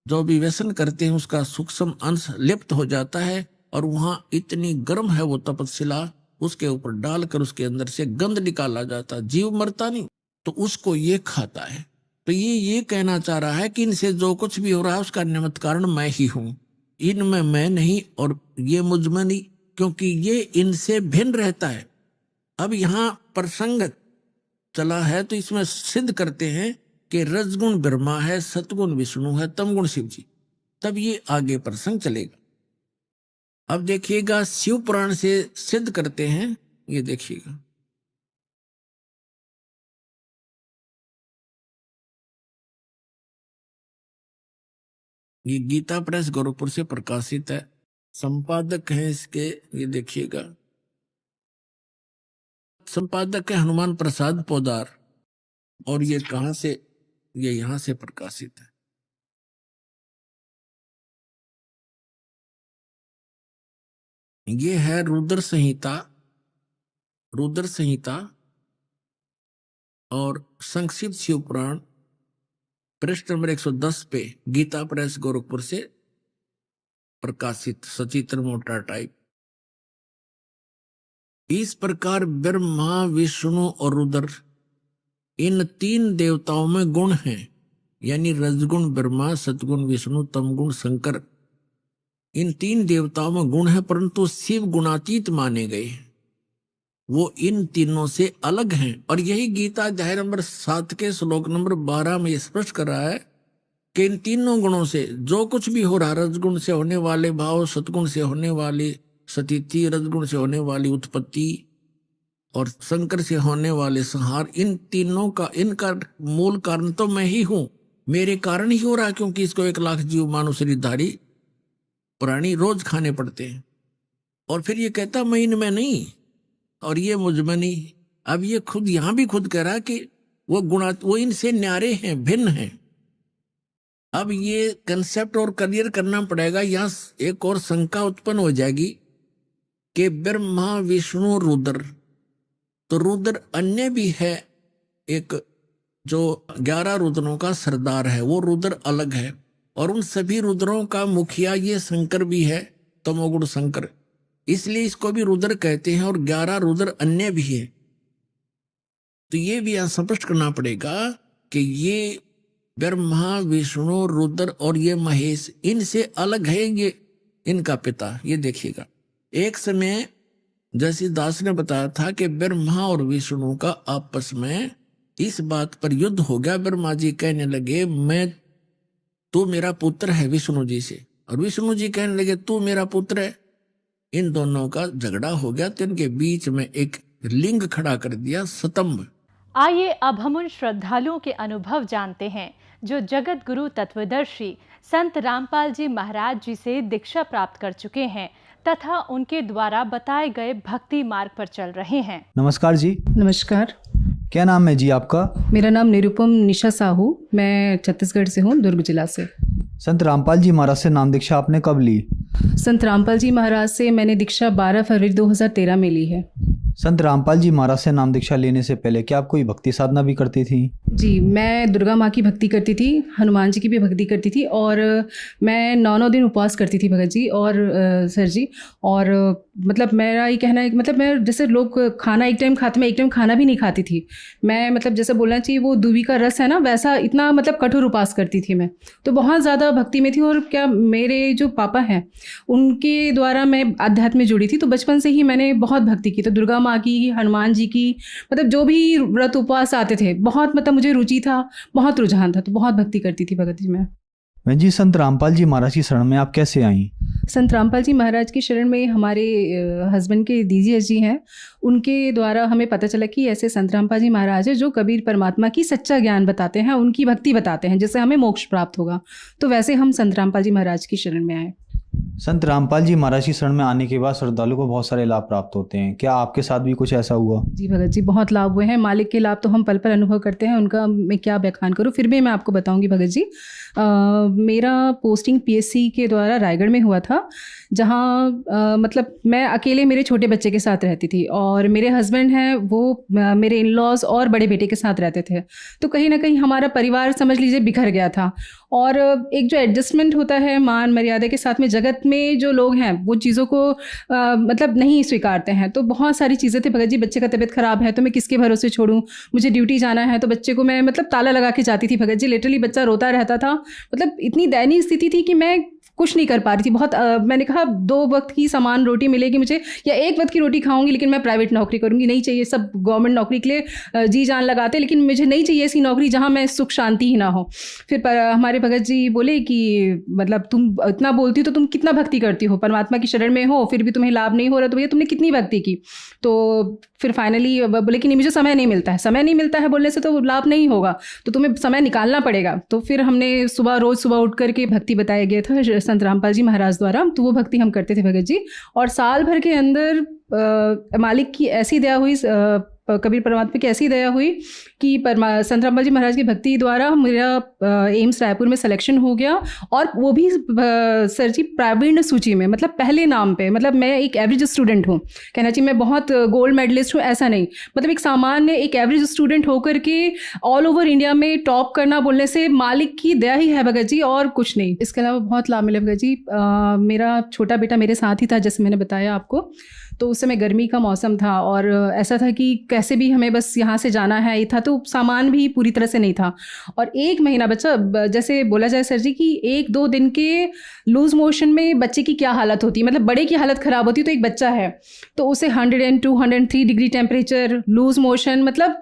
जो भी व्यसन करते हैं, उसका सूक्ष्म अंश लिप्त हो जाता है और वहां इतनी गर्म है वो तपशिला, उसके ऊपर डालकर उसके अंदर से गंध निकाला जाता, जीव मरता नहीं, तो उसको ये खाता है। तो ये कहना चाह रहा है कि इनसे जो कुछ भी हो रहा है उसका निमित्त कारण मैं ही हूं, इनमें मैं नहीं और ये मुझ में नहीं, क्योंकि ये इनसे भिन्न रहता है। अब यहां प्रसंग चला है तो इसमें सिद्ध करते हैं कि रजगुण ब्रह्मा है, सतगुण विष्णु है, तमगुण शिव जी। तब ये आगे प्रसंग चलेगा। अब देखिएगा शिव पुराण से सिद्ध करते हैं, ये देखिएगा। ये गीता प्रेस गोरखपुर से प्रकाशित है, संपादक है इसके, ये देखिएगा, संपादक है हनुमान प्रसाद पोदार, और ये कहां से, ये यहां से प्रकाशित है। ये है रुद्र संहिता, रुद्र संहिता और संक्षिप्त शिव पुराण, पृष्ठ नंबर 110 पे, गीता प्रेस गोरखपुर से प्रकाशित, सचित्र मोटा टाइप। इस प्रकार ब्रह्मा विष्णु और रुद्र इन तीन देवताओं में गुण हैं, यानी रजगुण ब्रह्मा, सतगुण विष्णु, तमगुण शंकर, इन तीन देवताओं में गुण है, परंतु शिव गुणातीत माने गए, वो इन तीनों से अलग हैं। और यही गीता अध्याय नंबर 7 के श्लोक नंबर 12 में स्पष्ट कर रहा है कि इन तीनों गुणों से जो कुछ भी हो रहा, रजगुण से होने वाले भाव, सतगुण से होने वाली स्थिति, रजगुण से होने वाली उत्पत्ति और शंकर से होने वाले संहार, इन तीनों का, इनका मूल कारण तो मैं ही हूं, मेरे कारण ही हो रहा, क्योंकि इसको 1 लाख जीव मानव शरीरधारी प्राणी रोज खाने पड़ते हैं। और फिर ये कहता मैं इनमें नहीं और ये मुझ में नहीं। अब ये खुद यहां भी खुद कह रहा कि वो इनसे न्यारे हैं, भिन्न हैं। अब ये कंसेप्ट और क्लियर करना पड़ेगा। यहां एक और शंका उत्पन्न हो जाएगी कि ब्रह्मा विष्णु रुद्र, तो रुद्र अन्य भी है, एक जो 11 रुद्रों का सरदार है, वो रुद्र अलग है, और उन सभी रुद्रों का मुखिया ये शंकर भी है, तमोगुण शंकर, इसलिए इसको भी रुद्र कहते हैं, और 11 रुद्र अन्य भी है। तो ये भी यहां स्पष्ट करना पड़ेगा कि ये ब्रह्मा विष्णु रुद्र और ये महेश इनसे अलग है, ये इनका पिता। ये देखिएगा, एक समय जैसे दास ने बताया था कि ब्रह्मा और विष्णु का आपस में इस बात पर युद्ध हो गया। ब्रह्मा जी कहने लगे तू मेरा पुत्र है विष्णु जी से, और विष्णु जी कहने लगे तू मेरा पुत्र है। इन दोनों का झगड़ा हो गया, तो इनके बीच में एक लिंग खड़ा कर दिया, स्तंभ। आइए अब हम उन श्रद्धालुओं के अनुभव जानते हैं जो जगत गुरु तत्वदर्शी संत रामपाल जी महाराज जी से दीक्षा प्राप्त कर चुके हैं तथा उनके द्वारा बताए गए भक्ति मार्ग पर चल रहे हैं। नमस्कार जी। नमस्कार। क्या नाम है जी आपका? मेरा नाम निरुपम निशा साहू, मैं छत्तीसगढ़ से हूँ, दुर्ग जिला से। संत रामपाल जी महाराज से नाम दीक्षा आपने कब ली? संत रामपाल जी महाराज से मैंने दीक्षा 12 फरवरी 2013 में ली है। संत रामपाल जी महाराज से नाम दीक्षा लेने से पहले क्या आप कोई भक्ति साधना भी करती थी? जी, मैं दुर्गा माँ की भक्ति करती थी, हनुमान जी की भी भक्ति करती थी, और मैं 9 दिन उपवास करती थी भगत जी और सर जी। और मतलब मेरा ये कहना है कि मतलब मैं जैसे लोग खाना एक टाइम खाते, मैं एक टाइम खाना भी नहीं खाती थी। मैं मतलब जैसे बोलना चाहिए वो दूबी का रस है ना, वैसा इतना मतलब कठोर उपवास करती थी मैं, तो बहुत ज़्यादा भक्ति में थी। और क्या मेरे जो पापा हैं उनके द्वारा मैं अध्यात्म में जुड़ी थी, तो बचपन से ही मैंने बहुत भक्ति की। तो दुर्गा माँ की, हनुमान जी की, मतलब जो भी व्रत उपवास आते थे, बहुत मतलब मुझे रुचि था, बहुत रुझान था, तो बहुत भक्ति करती थी भगत जी मैं। जी, संत रामपाल जी महाराज की शरण में आप कैसे आई? संत रामपाल जी महाराज की शरण में हमारे हस्बैंड के दीजी जी हैं, उनके द्वारा हमें पता चला कि ऐसे संत रामपाल जी महाराज है जो कबीर परमात्मा की सच्चा ज्ञान बताते हैं, उनकी भक्ति बताते हैं, जिससे हमें मोक्ष प्राप्त होगा। तो वैसे हम संत रामपाल जी महाराज की शरण में आए। संत रामपाल जी महाराज की शरण में आने के बाद श्रद्धालु को बहुत सारे लाभ प्राप्त होते हैं, क्या आपके साथ भी कुछ ऐसा हुआ? जी भगत जी, बहुत लाभ हुए हैं। मालिक के लाभ तो हम पल पल अनुभव करते हैं, उनका मैं क्या व्याख्यान करूं, फिर भी मैं आपको बताऊंगी भगत जी। मेरा पोस्टिंग पीएससी के द्वारा रायगढ़ में हुआ था, जहाँ मतलब मैं अकेले मेरे छोटे बच्चे के साथ रहती थी, और मेरे हस्बैंड हैं वो मेरे इन लॉज और बड़े बेटे के साथ रहते थे। तो कहीं ना कहीं हमारा परिवार समझ लीजिए बिखर गया था, और एक जो एडजस्टमेंट होता है मान मर्यादा के साथ में, जगत में जो लोग हैं वो चीज़ों को मतलब नहीं स्वीकारते हैं। तो बहुत सारी चीज़ें थी भगत जी, बच्चे का तबीयत ख़राब है तो मैं किसके भरोसे छोड़ूं, मुझे ड्यूटी जाना है तो बच्चे को मैं मतलब ताला लगा के जाती थी भगत जी। लिटरली बच्चा रोता रहता था, मतलब इतनी दयनीय स्थिति थी कि मैं कुछ नहीं कर पा रही थी। बहुत मैंने कहा 2 वक्त की समान रोटी मिलेगी मुझे या 1 वक्त की रोटी खाऊंगी, लेकिन मैं प्राइवेट नौकरी करूंगी, नहीं चाहिए। सब गवर्नमेंट नौकरी के लिए जी जान लगाते, लेकिन मुझे नहीं चाहिए ऐसी नौकरी जहां मैं सुख शांति ही ना हो। फिर हमारे भगत जी बोले कि मतलब तुम इतना बोलती हो तो तुम कितना भक्ति करती हो, परमात्मा की शरण में हो फिर भी तुम्हें लाभ नहीं हो रहा, तो भैया तुमने कितनी भक्ति की। तो फिर फाइनली बोले कि नहीं मुझे समय नहीं मिलता है। समय नहीं मिलता है बोलने से तो लाभ नहीं होगा, तो तुम्हें समय निकालना पड़ेगा। तो फिर हमने रोज़ सुबह उठ करके भक्ति बताया गया था संत रामपाल जी महाराज द्वारा, तो वो भक्ति हम करते थे भगत जी। और साल भर के अंदर मालिक की ऐसी दया हुई, कबीर परमात्मा की ऐसी दया हुई कि संत रामपाल जी महाराज की भक्ति द्वारा मेरा एम्स रायपुर में सिलेक्शन हो गया, और वो भी सर जी प्रावीण्य सूची में, मतलब पहले नाम पे। मतलब मैं एक एवरेज स्टूडेंट हूँ, कहना चाहिए मैं बहुत गोल्ड मेडलिस्ट हूँ ऐसा नहीं, मतलब एक सामान्य एक एवरेज स्टूडेंट होकर के ऑल ओवर इंडिया में टॉप करना बोलने से मालिक की दया ही है भगत जी, और कुछ नहीं। इसके अलावा बहुत लाभ मिले भगत जी। मेरा छोटा बेटा मेरे साथ ही था, जैसे मैंने बताया आपको, तो उस समय गर्मी का मौसम था और ऐसा था कि कैसे भी हमें बस यहाँ से जाना है, ये था। तो सामान भी पूरी तरह से नहीं था, और 1 महीना बच्चा, जैसे बोला जाए सर जी कि 1-2 दिन के लूज मोशन में बच्चे की क्या हालत होती है, मतलब बड़े की हालत ख़राब होती है, तो एक बच्चा है तो उसे 102, 103 डिग्री टेम्परेचर, लूज मोशन, मतलब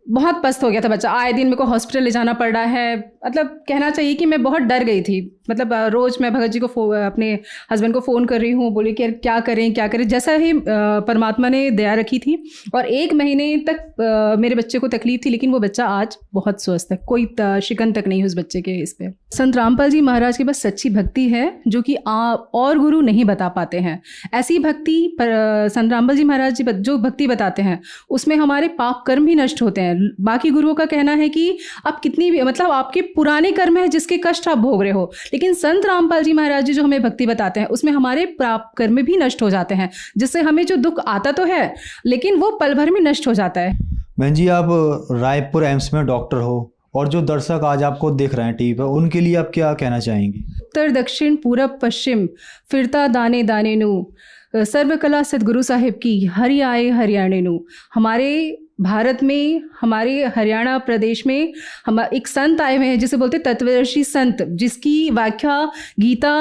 बहुत पस्त हो गया था बच्चा। आए दिन मेरे को हॉस्पिटल ले जाना पड़ रहा है। मतलब कहना चाहिए कि मैं बहुत डर गई थी। मतलब रोज़ मैं भगत जी को अपने हस्बैंड को फ़ोन कर रही हूँ, बोले कि क्या करें क्या करें। जैसा ही परमात्मा ने दया रखी थी, और 1 महीने तक मेरे बच्चे को तकलीफ थी, लेकिन वो बच्चा आज बहुत स्वस्थ है, कोई शिकन तक नहीं है उस बच्चे के इस पर। संत रामपाल जी महाराज के पास सच्ची भक्ति है जो कि और गुरु नहीं बता पाते हैं। ऐसी भक्ति संत रामपाल जी महाराज जी जो भक्ति बताते हैं उसमें हमारे पाप कर्म भी नष्ट होते हैं। बाकी गुरुओं का कहना है कि आप कितनी भी, मतलब आपके पुराने कर्म है जिसके कष्ट आप भोग रहे हो, लेकिन संत रामपाल जी महाराज जी जो हमें भक्ति बताते हैं उसमें हमारे पाप कर्म भी नष्ट हो जाते हैं, जिससे हमें जो दुख आता तो है लेकिन वो पल भर में नष्ट हो जाता है। बहन जी, आप रायपुर एम्स में डॉक्टर हो, और जो दर्शक आज आपको देख रहे हैं टीवी पर, उनके लिए आप क्या कहना चाहेंगी? उत्तर दक्षिण पूरब पश्चिम फिरता दाने दाने नु, सर्वकला सदगुरु साहिब की हरि आए हरियाणे नु। हमारे भारत में, हमारे हरियाणा प्रदेश में हम एक संत आए हुए हैं जिसे बोलते तत्वदर्शी संत, जिसकी व्याख्या गीता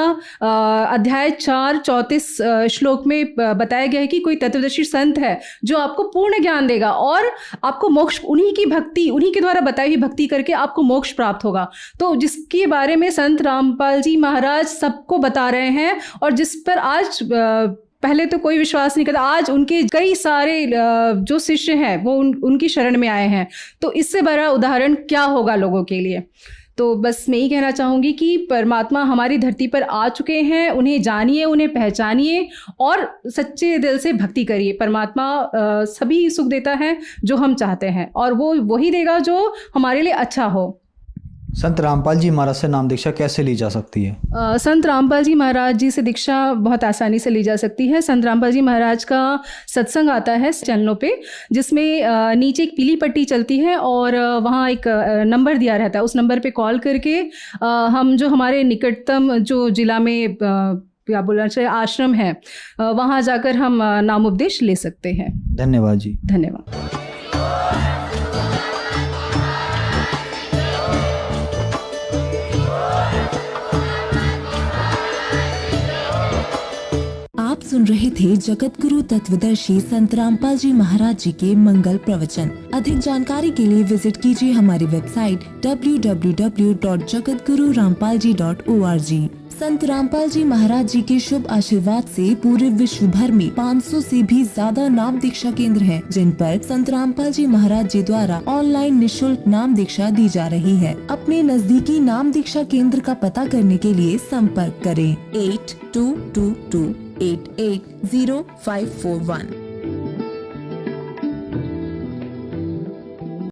अध्याय 4 34 श्लोक में बताया गया है कि कोई तत्वदर्शी संत है जो आपको पूर्ण ज्ञान देगा और आपको मोक्ष, उन्हीं की भक्ति, उन्हीं के द्वारा बताई हुई भक्ति करके आपको मोक्ष प्राप्त होगा। तो जिसके बारे में संत रामपाल जी महाराज सबको बता रहे हैं, और जिस पर आज पहले तो कोई विश्वास नहीं करता, आज उनके कई सारे जो शिष्य हैं वो उनकी शरण में आए हैं। तो इससे बड़ा उदाहरण क्या होगा लोगों के लिए। तो बस मैं ही कहना चाहूँगी कि परमात्मा हमारी धरती पर आ चुके हैं, उन्हें जानिए, उन्हें पहचानिए और सच्चे दिल से भक्ति करिए। परमात्मा सभी सुख देता है जो हम चाहते हैं, और वो वही देगा जो हमारे लिए अच्छा हो। संत रामपाल जी महाराज से नाम दीक्षा कैसे ली जा सकती है? संत रामपाल जी महाराज जी से दीक्षा बहुत आसानी से ली जा सकती है। संत रामपाल जी महाराज का सत्संग आता है चैनलों पे, जिसमें नीचे एक पीली पट्टी चलती है और वहाँ एक नंबर दिया रहता है। उस नंबर पे कॉल करके हम जो हमारे निकटतम जो जिला में क्या बोलना चाहिए आश्रम है, वहाँ जाकर हम नाम उपदेश ले सकते हैं। धन्यवाद जी। धन्यवाद। आप सुन रहे थे जगत गुरु तत्वदर्शी संत रामपाल जी महाराज जी के मंगल प्रवचन। अधिक जानकारी के लिए विजिट कीजिए हमारी वेबसाइट www.jagatgururampalji.org। संत रामपाल जी महाराज जी के शुभ आशीर्वाद से पूरे विश्व भर में 500 से भी ज्यादा नाम दीक्षा केंद्र हैं, जिन पर संत रामपाल जी महाराज जी द्वारा ऑनलाइन निःशुल्क नाम दीक्षा दी जा रही है। अपने नजदीकी नाम दीक्षा केंद्र का पता करने के लिए संपर्क करें 8222880541।